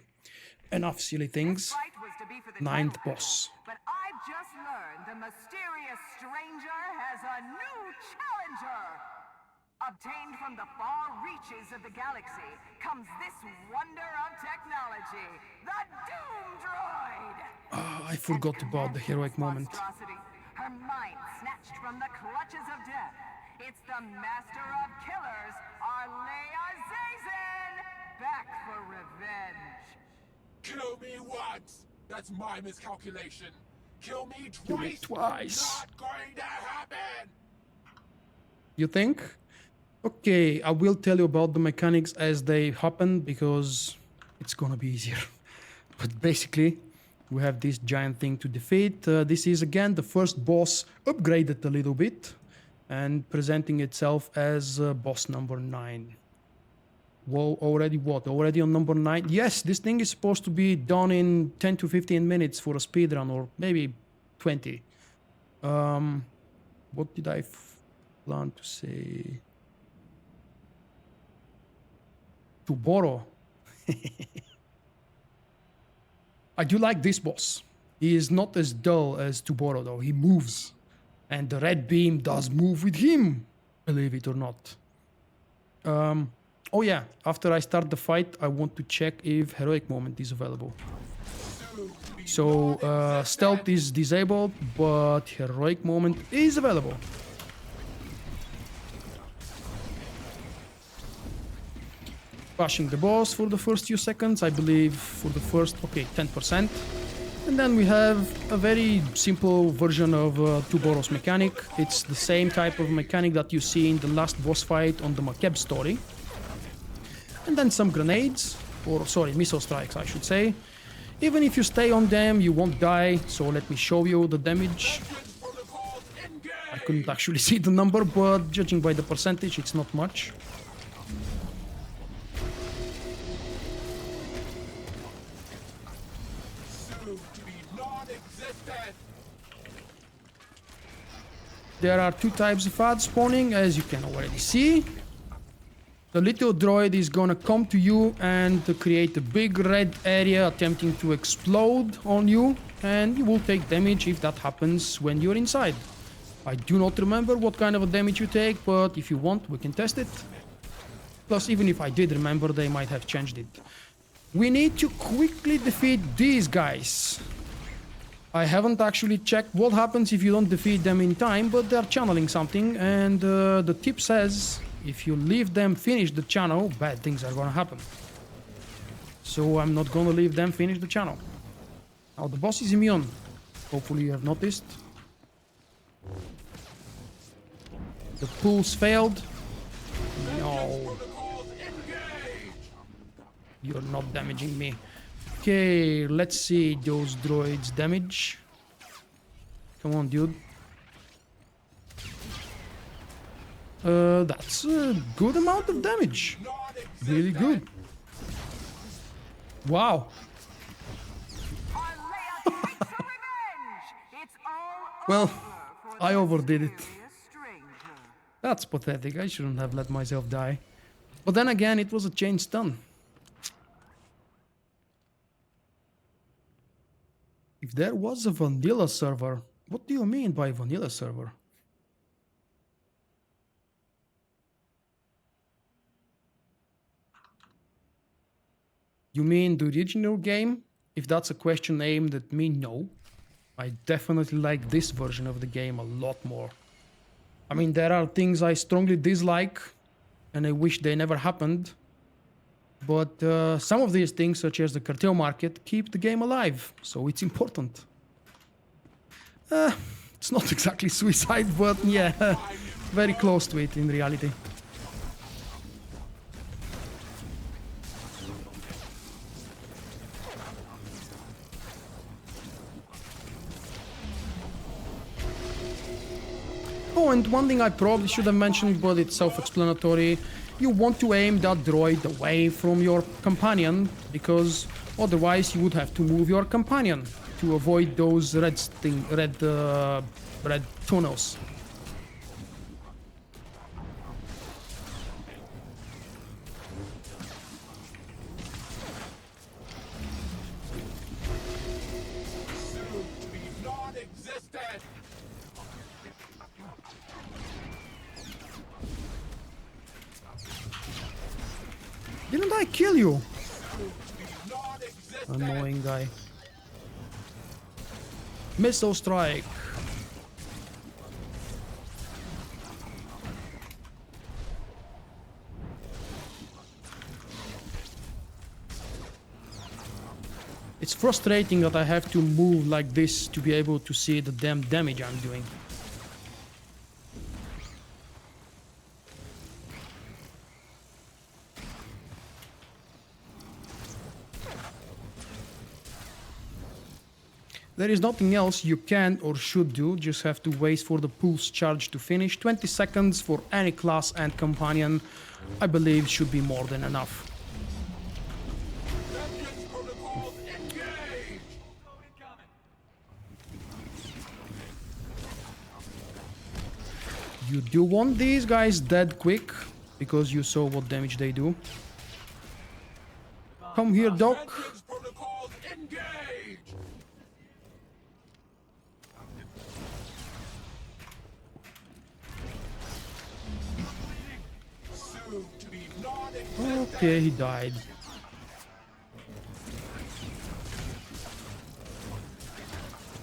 Enough silly things. Fight was to be for the Ninth title, boss. But I've just learned the mysterious stranger has a new challenger. Obtained from the far reaches of the galaxy comes this wonder of technology, the Doom Droid. I forgot about the heroic moment. Monstrosity, her mind snatched from the clutches of death. It's the master of killers, Arlea Zazen, back for revenge. Kill me once! That's my miscalculation. Kill me twice! Kill me twice. Not going to happen! You think? Okay, I will tell you about the mechanics as they happen because it's gonna be easier. But basically, we have this giant thing to defeat. This is again the first boss upgraded a little bit and presenting itself as boss number 9. Whoa, already what? Already on number 9? Yes, this thing is supposed to be done in 10 to 15 minutes for a speedrun, or maybe 20. What did I plan to say? To borrow. I do like this boss. He is not as dull as Tuboro though. He moves. And the red beam does move with him. Believe it or not. Oh yeah, after I start the fight, I want to check if heroic moment is available. So stealth is disabled, but heroic moment is available. Bashing the boss for the first few seconds, I believe for the first, okay, 10%. And then we have a very simple version of Tuboros mechanic. It's the same type of mechanic that you see in the last boss fight on the Makeb story. And then some grenades, or sorry, missile strikes I should say. Even if you stay on them, you won't die, so let me show you the damage. I couldn't actually see the number, but judging by the percentage, it's not much. There are two types of ads spawning, as you can already see. The little droid is gonna come to you and create a big red area attempting to explode on you, and you will take damage if that happens when you're inside. I do not remember what kind of a damage you take, but if you want, we can test it. Plus, even if I did remember, they might have changed it. We need to quickly defeat these guys. I haven't actually checked what happens if you don't defeat them in time, but they're channeling something, and the tip says if you leave them finish the channel, bad things are gonna happen. So I'm not gonna leave them finish the channel. Now the boss is immune. Hopefully you have noticed. The pulse failed. No. You're not damaging me. Okay, let's see those droids' damage. Come on, dude. That's a good amount of damage. Really good. Wow. Well, I overdid it. That's pathetic. I shouldn't have let myself die. But then again, it was a chain stun. If there was a vanilla server, what do you mean by vanilla server? You mean the original game? If that's a question aimed at me, no. I definitely like this version of the game a lot more. I mean, there are things I strongly dislike, and I wish they never happened. But some of these things, such as the cartel market, keep the game alive, so it's important. It's not exactly suicide, but yeah, very close to it in reality. Oh, and one thing I probably should have mentioned, but it's self-explanatory. You want to aim that droid away from your companion, because otherwise you would have to move your companion to avoid those red tunnels. Didn't I kill you? Annoying guy. Missile strike. It's frustrating that I have to move like this to be able to see the damn damage I'm doing. There is nothing else you can or should do, just have to wait for the pulse charge to finish. 20 seconds for any class and companion, I believe, should be more than enough. You do want these guys dead quick, because you saw what damage they do. Come here, Doc. Okay, he died.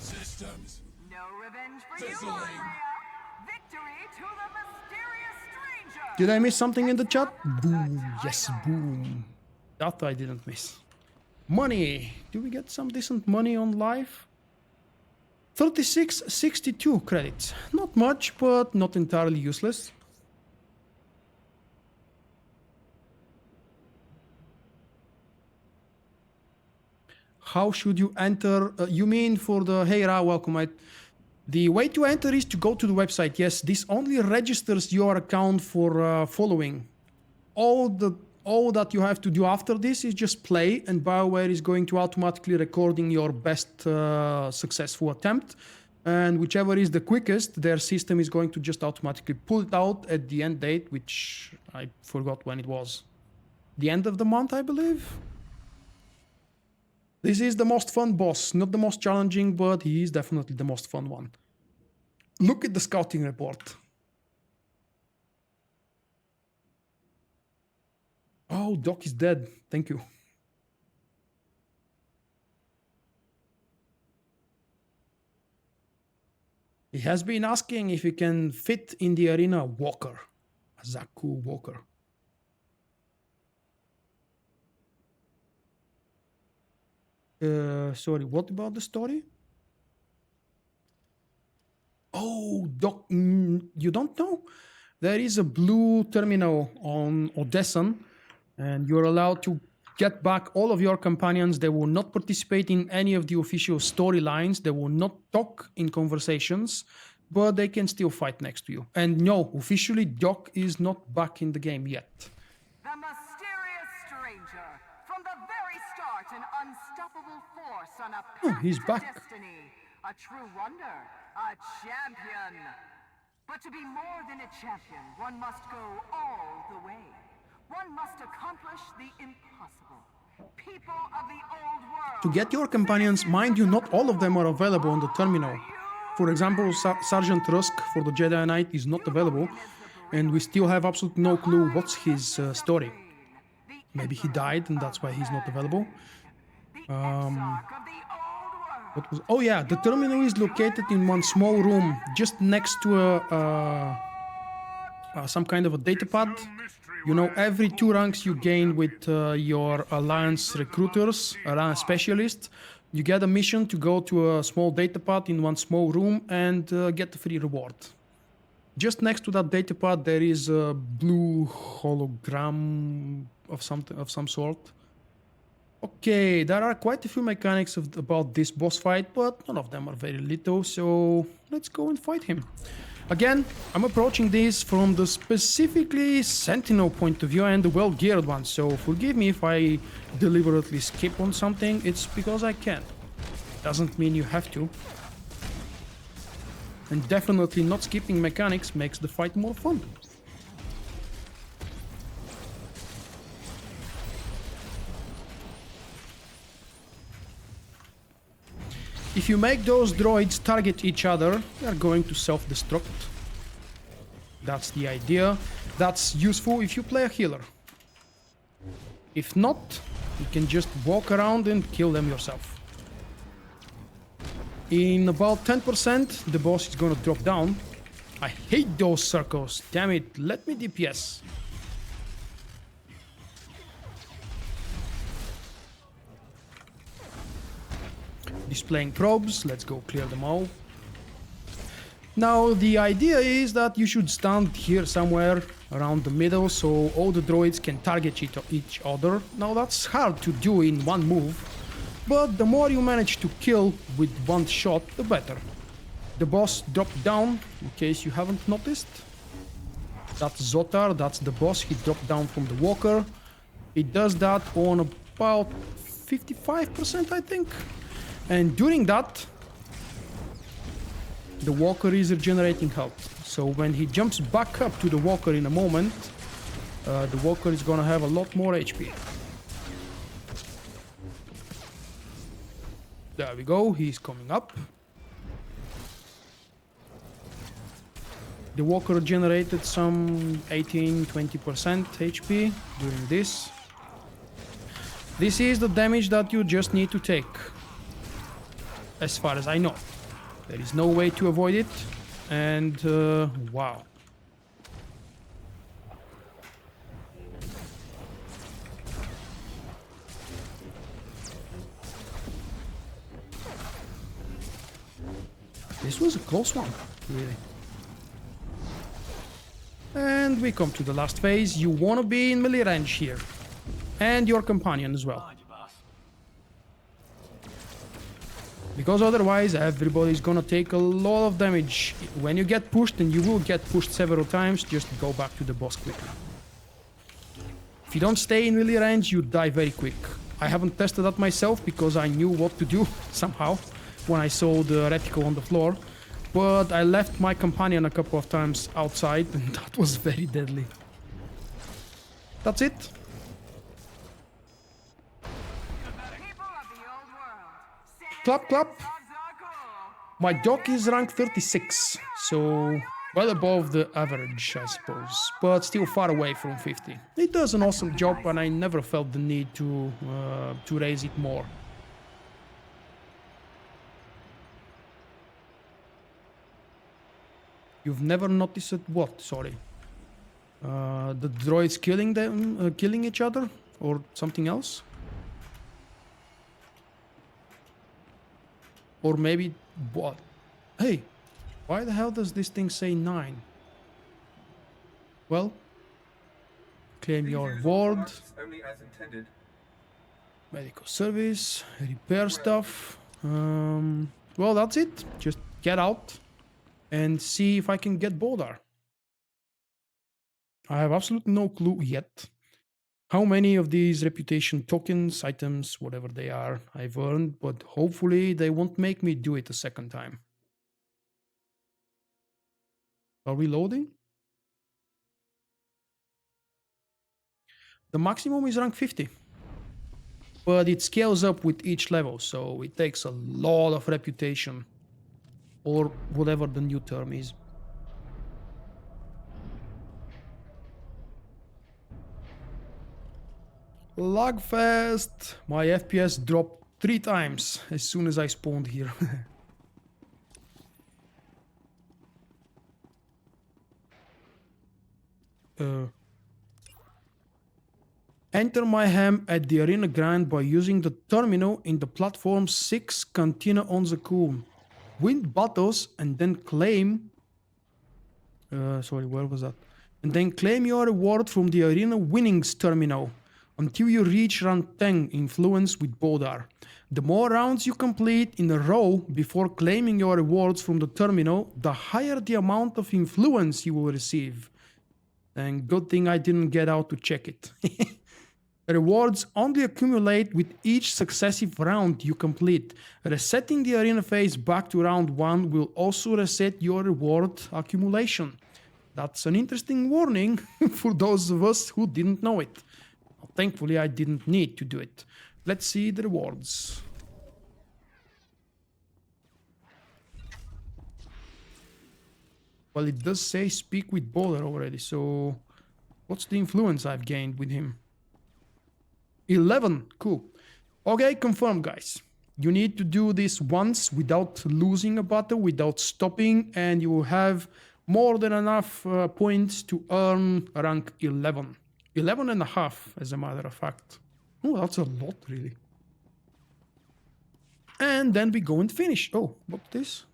Systems. No revenge for you, Isaiah. Victory to the mysterious stranger. Did I miss something in the chat? Boom. Yes, boom. That I didn't miss. Money. Do we get some decent money on live? 3662 credits. Not much, but not entirely useless. How should you enter? You mean for the hey Ra, welcome, mate. The way to enter is to go to the website. Yes, this only registers your account for following. All that you have to do after this is just play, and BioWare is going to automatically recording your best successful attempt. And whichever is the quickest, their system is going to just automatically pull it out at the end date, which I forgot when it was. The end of the month, I believe. This is the most fun boss, not the most challenging, but he is definitely the most fun one. Look at the scouting report. Oh, Doc is dead. Thank you. He has been asking if he can fit in the arena Walker, a Zakuul Walker. Sorry, what about the story? Oh, Doc, you don't know? There is a blue terminal on Odessan, and you're allowed to get back all of your companions. They will not participate in any of the official storylines. They will not talk in conversations, but they can still fight next to you. And no, officially, Doc is not back in the game yet. The mysterious stranger. From the very start, an unstoppable force on a path he's to back. destiny. A true wonder. A champion. But to be more than a champion, one must go all the way. One must accomplish the impossible. People of the old world. To get your companions, mind you, not all of them are available on the terminal. For example, Sergeant Rusk for the Jedi Knight is not available, and we still have absolutely no clue what's his story. Maybe he died and that's why he's not available. Oh yeah, the terminal is located in one small room just next to some kind of a datapad. You know, every 2 ranks you gain with your Alliance recruiters, Alliance specialists, you get a mission to go to a small datapad in one small room and get a free reward. Just next to that datapad there is a blue hologram of some sort. Okay, there are quite a few mechanics about this boss fight, but none of them are very little, so let's go and fight him. Again, I'm approaching this from the specifically Sentinel point of view and the well-geared one, so forgive me if I deliberately skip on something, it's because I can. Doesn't mean you have to. And definitely not skipping mechanics makes the fight more fun. If you make those droids target each other, they are going to self-destruct. That's the idea. That's useful if you play a healer. If not, you can just walk around and kill them yourself. In about 10%, the boss is gonna drop down. I hate those circles. Damn it, let me DPS. Displaying probes, let's go clear them all. Now the idea is that you should stand here somewhere around the middle so all the droids can target each other. Now that's hard to do in one move, but the more you manage to kill with one shot, the better. The boss dropped down, in case you haven't noticed. That's SWTOR, that's the boss, he dropped down from the walker. It does that on about 55%, I think. And during that, the walker is regenerating health. So when he jumps back up to the walker in a moment, the walker is gonna have a lot more HP. There we go, he's coming up. The walker generated some 18-20% HP during this. This is the damage that you just need to take. As far as I know. There is no way to avoid it. And wow. This was a close one, really. And we come to the last phase. You want to be in melee range here. And your companion as well. Because otherwise everybody's gonna take a lot of damage. When you get pushed, and you will get pushed several times, just go back to the boss quickly. If you don't stay in melee range, you die very quick. I haven't tested that myself because I knew what to do somehow when I saw the reticle on the floor. But I left my companion a couple of times outside and that was very deadly. That's it. Clap, clap. My dog is rank 36, so well above the average, I suppose, but still far away from 50. It does an awesome job and I never felt the need to raise it more. You've never noticed what? Sorry. The droids killing them, killing each other, or something else? Or maybe what? Hey, why the hell does this thing say 9? Well, claim your reward. Only as intended. Medical service, repair stuff. Well, that's it. Just get out and see if I can get Bowdaar. I have absolutely no clue yet how many of these reputation tokens, items, whatever they are, I've earned, but hopefully they won't make me do it a second time. Are we loading? The maximum is rank 50. But it scales up with each level, so it takes a lot of reputation. Or whatever the new term is. Lagfest! My FPS dropped 3 times as soon as I spawned here. Enter my ham at the Arena Grand by using the terminal in the platform 6 Cantina on Zakuul. Win battles and then claim... sorry, where was that? And then claim your reward from the Arena Winnings terminal until you reach rank 10 influence with Bowdaar. The more rounds you complete in a row before claiming your rewards from the terminal, the higher the amount of influence you will receive. And good thing I didn't get out to check it. Rewards only accumulate with each successive round you complete. Resetting the arena phase back to round 1 will also reset your reward accumulation. That's an interesting warning for those of us who didn't know it. Thankfully, I didn't need to do it. Let's see the rewards. Well, it does say speak with Bowdaar already, so what's the influence I've gained with him? 11, cool. Okay, confirmed, guys. You need to do this once without losing a battle, without stopping, and you will have more than enough points to earn rank 11. 11 and a half, as a matter of fact. Oh, that's a lot, really. And then we go and finish. Oh, what's this?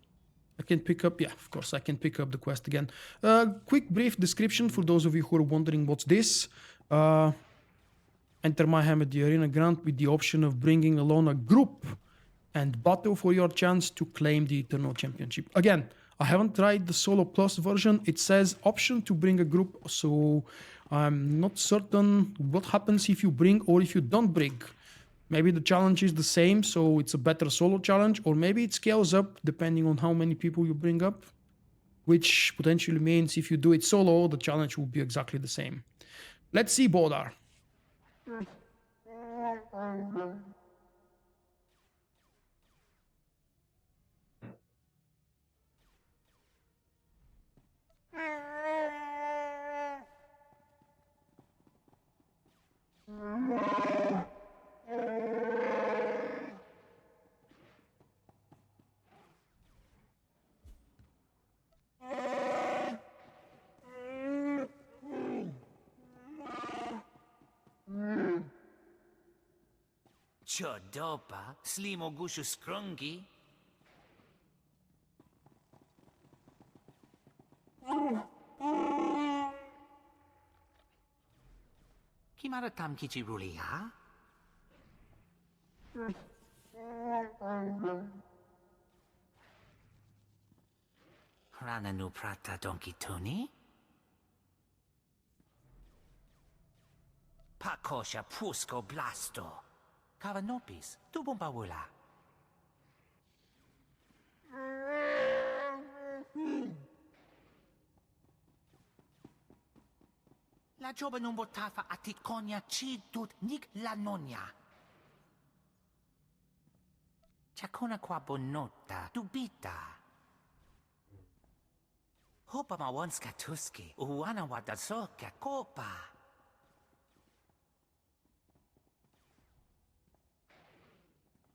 I can pick up, yeah, of course, I can pick up the quest again. Quick, brief description for those of you who are wondering what's this. Enter Mayhem at the Arena Grant with the option of bringing along a group and battle for your chance to claim the Eternal Championship. Again, I haven't tried the Solo Plus version. It says option to bring a group, so I'm not certain what happens if you bring or if you don't bring. Maybe the challenge is the same, so it's a better solo challenge, or maybe it scales up depending on how many people you bring up, which potentially means if you do it solo, the challenge will be exactly the same. Let's see Bowdaar. Chodopa, slimo gushu scrungi. Kimara tam kichi rulia? Rana nu prata donkey tony? Pakosha pusco blasto. Cavanopis, tu bombawula. La joba non botafa atitconia ci tut nik la nonia. Chacona qua bonota, dubita. Hopa ma wonska tuski, uwana wada soka copa.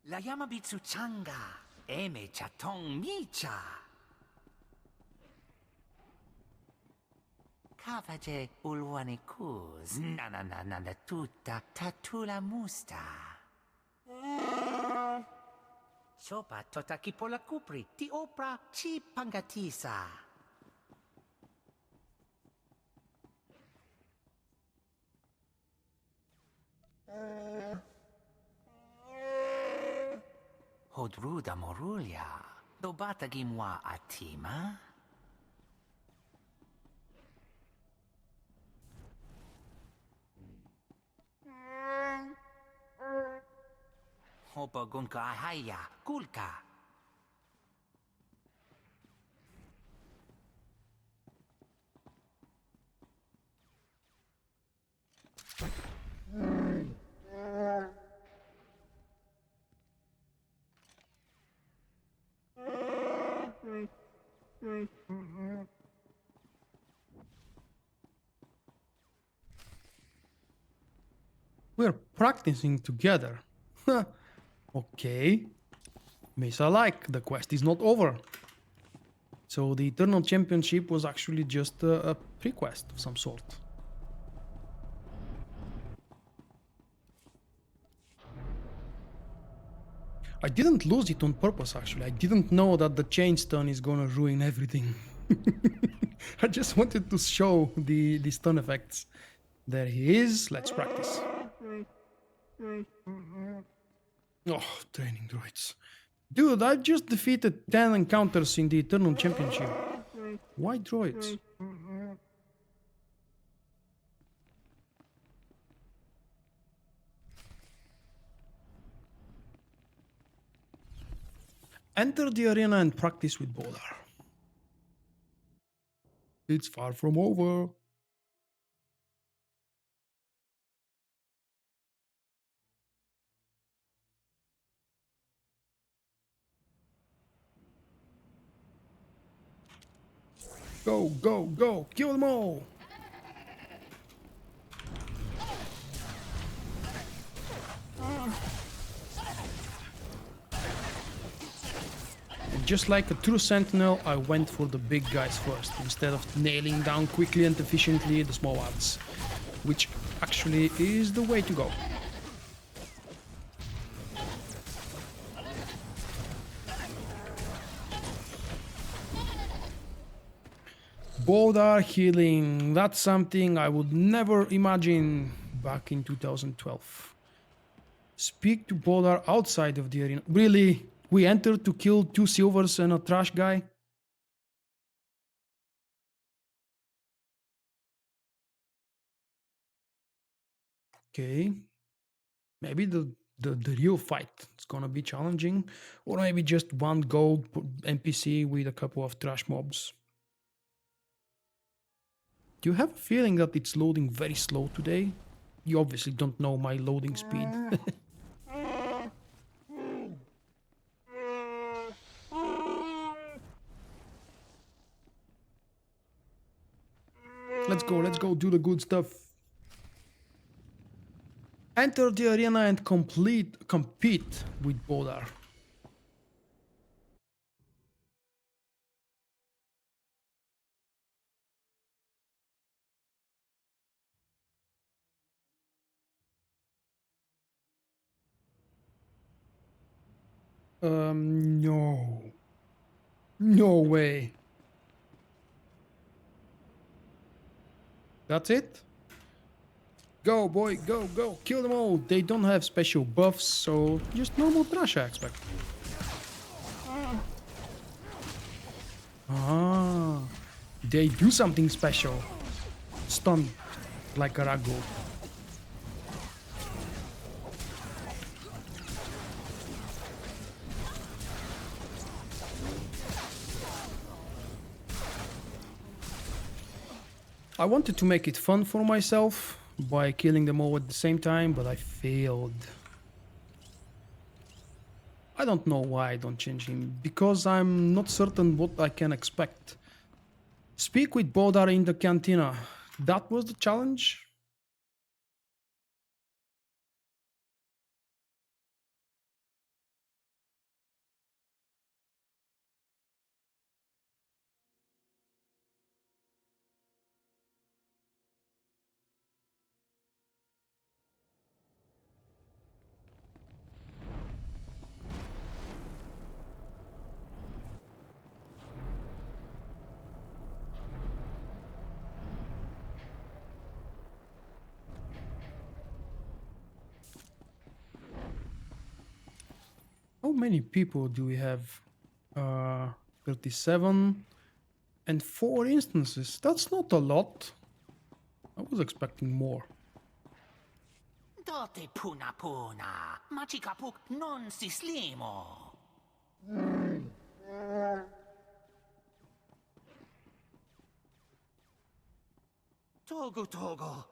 La Yamabitsu Changa, Eme Chatong Micha. Kavaje Ulwanikuz, Nana Tuta, Tatula Musta. Sopa Totaki Pola Kupri, Ti Opra Chi Pangatisa. Hodruda Morulia, Dobata Gimwa Atima? Hopa Gunka Ahaya, Kulka. We're practicing together. Okay. Mesa like, the quest is not over. So the Eternal Championship was actually just a pre-quest of some sort. I didn't lose it on purpose, actually. I didn't know that the chain stun is gonna ruin everything. I just wanted to show the stun effects. There he is. Let's practice. Oh, training droids. Dude, I just defeated 10 encounters in the Eternal Championship. Why droids? Enter the arena and practice with Bowdaar. It's far from over. Go, go, go! Kill them all! And just like a true sentinel, I went for the big guys first, instead of nailing down quickly and efficiently the small ones, which actually is the way to go. Bowdaar healing, that's something I would never imagine back in 2012. Speak to Bowdaar outside of the arena. Really? We entered to kill 2 silvers and a trash guy? Okay. Maybe the real fight is gonna be challenging. Or maybe just one gold NPC with a couple of trash mobs. Do you have a feeling that it's loading very slow today? You obviously don't know my loading speed. Let's go do the good stuff. Enter the arena and compete with Bowdaar. No. No way. That's it? Go, boy, go, go. Kill them all. They don't have special buffs, so just normal trash, I expect. Ah, they do something special. Stun like a ragu. I wanted to make it fun for myself by killing them all at the same time, but I failed. I don't know why I don't change him, because I'm not certain what I can expect. Speak with Bowdaar in the Cantina. That was the challenge? How many people do we have? 37 and 4 instances. That's not a lot. I was expecting more. Dote puna puna, machikapuk non si slimo. Togo togo.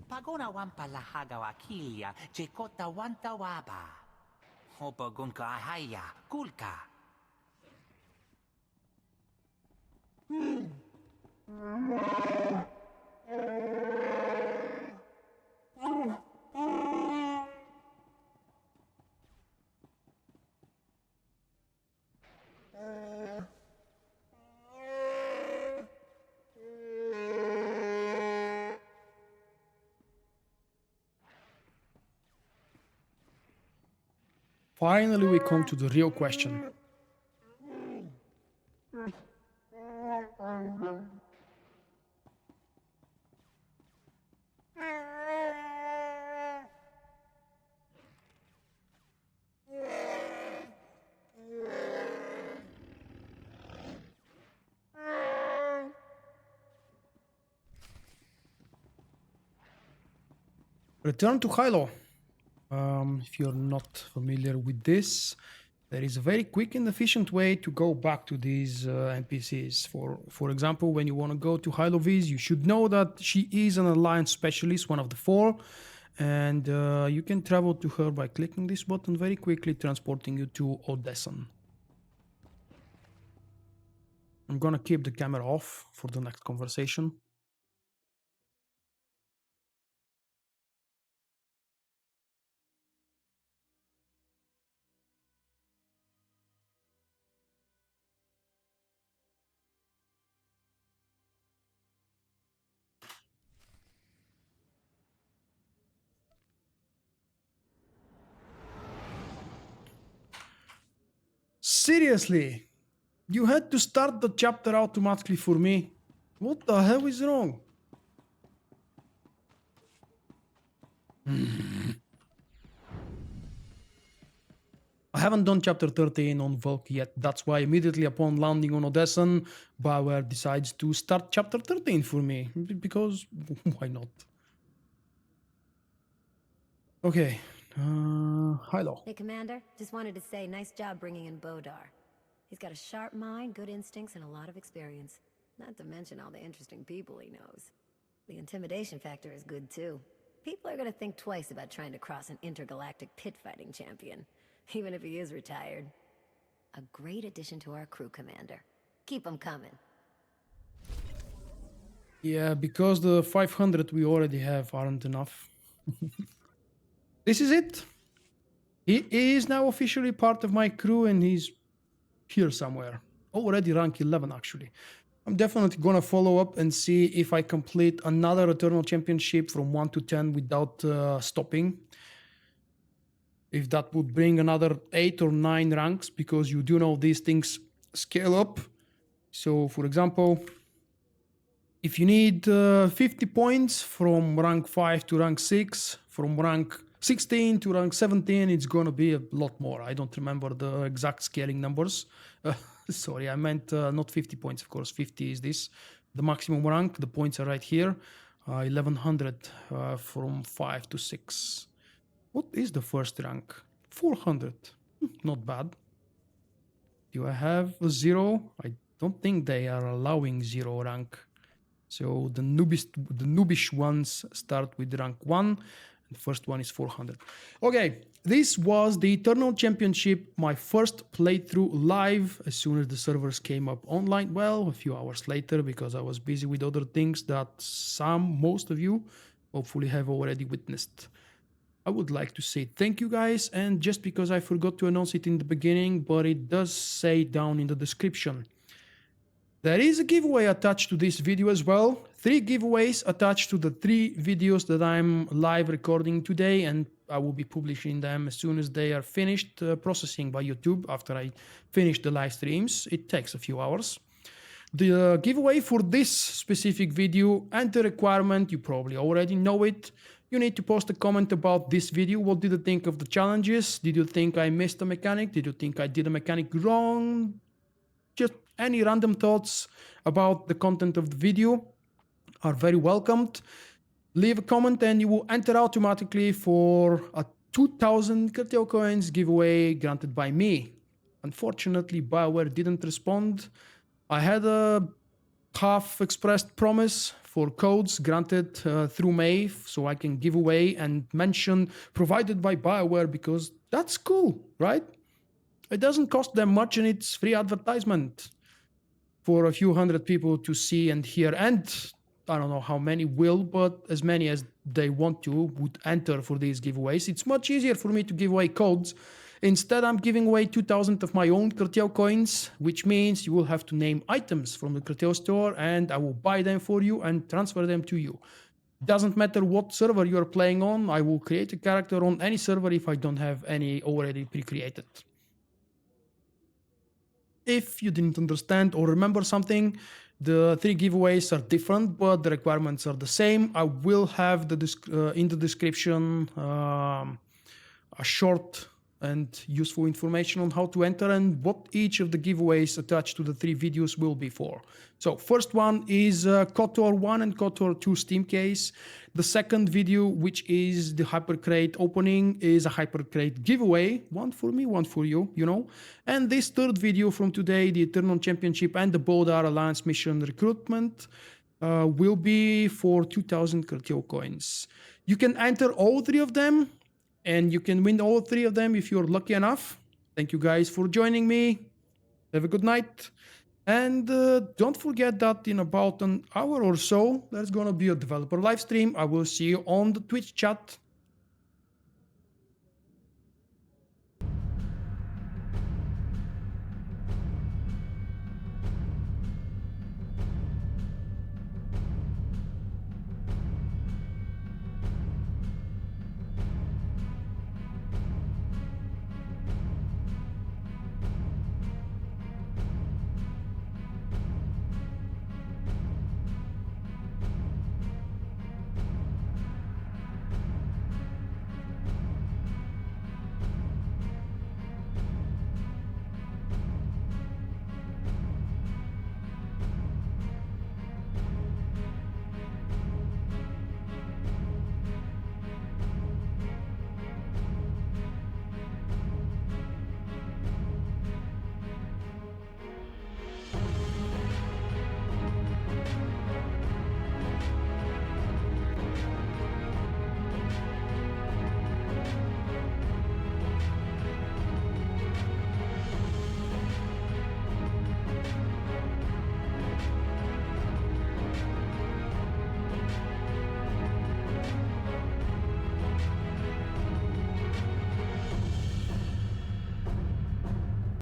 Pagona wampa lahaga wakilia, jekota wanta waba. Hopa gunka ahaya, kulka. Finally, we come to the real question. Return to Hilo. If you're not familiar with this, there is a very quick and efficient way to go back to these NPCs. For example, when you want to go to Hilo Viz, you should know that she is an alliance specialist, one of the 4, and you can travel to her by clicking this button very quickly, transporting you to Odessan. I'm gonna keep the camera off for the next conversation. Seriously, you had to start the chapter automatically for me. What the hell is wrong? I haven't done chapter 13 on VULKK yet. That's why immediately upon landing on Odessan, BioWare decides to start chapter 13 for me. Because why not? Okay. Hilo. Hey, Commander. Just wanted to say, nice job bringing in Bowdaar. He's got a sharp mind, good instincts, and a lot of experience. Not to mention all the interesting people he knows. The intimidation factor is good, too. People are gonna think twice about trying to cross an intergalactic pit-fighting champion, even if he is retired. A great addition to our crew, Commander. Keep him coming. Yeah, because the 500 we already have aren't enough. This is it. He is now officially part of my crew and he's here somewhere. Already rank 11 actually. I'm definitely gonna follow up and see if I complete another Eternal Championship from 1 to 10 without stopping. If that would bring another 8 or 9 ranks, because you do know these things scale up. So for example, if you need 50 points from rank 5 to rank 6, from rank 16 to rank 17, it's gonna be a lot more. I don't remember the exact scaling numbers. Sorry, I meant not 50 points, of course. 50 is this. The maximum rank, the points are right here. 1100 from 5 to 6. What is the first rank? 400. Not bad. Do I have a 0? I don't think they are allowing 0 rank. So the noobish ones start with rank 1. The first one is 400. Okay, this was the Eternal Championship, my first playthrough live as soon as the servers came up online. Well, a few hours later because I was busy with other things that most of you hopefully have already witnessed. I would like to say thank you guys, and just because I forgot to announce it in the beginning, but it does say down in the description. There is a giveaway attached to this video as well. 3 giveaways attached to the 3 videos that I'm live recording today, and I will be publishing them as soon as they are finished processing by YouTube after I finish the live streams. It takes a few hours. The giveaway for this specific video and the requirement, you probably already know it. You need to post a comment about this video. What did you think of the challenges? Did you think I missed a mechanic? Did you think I did a mechanic wrong? Just any random thoughts about the content of the video are very welcomed. Leave a comment and you will enter automatically for a 2000 cartel coins giveaway granted by me. Unfortunately, BioWare didn't respond. I had a half-expressed promise for codes granted through May, so I can give away and mention provided by BioWare, because that's cool, right? It doesn't cost them much and it's free advertisement for a few hundred people to see and hear, and I don't know how many will, but as many as they want to would enter for these giveaways. It's much easier for me to give away codes. Instead, I'm giving away 2,000 of my own cartel coins, which means you will have to name items from the cartel store and I will buy them for you and transfer them to you. Doesn't matter what server you're playing on, I will create a character on any server if I don't have any already pre-created. If you didn't understand or remember something, The 3 giveaways are different, but the requirements are the same. I will have in the description a short and useful information on how to enter and what each of the giveaways attached to the 3 videos will be for. So first one is KOTOR 1 and KOTOR 2 Steam case. The second video, which is the Hypercrate opening, is a Hypercrate giveaway. One for me, one for you, you know. And this third video from today, the Eternal Championship and the Bowdaar Alliance mission recruitment, will be for 2,000 Cartier coins. You can enter all 3 of them, and you can win all 3 of them if you're lucky enough. Thank you guys for joining me. Have a good night. And don't forget that in about an hour or so, there's gonna be a developer live stream. I will see you on the Twitch chat.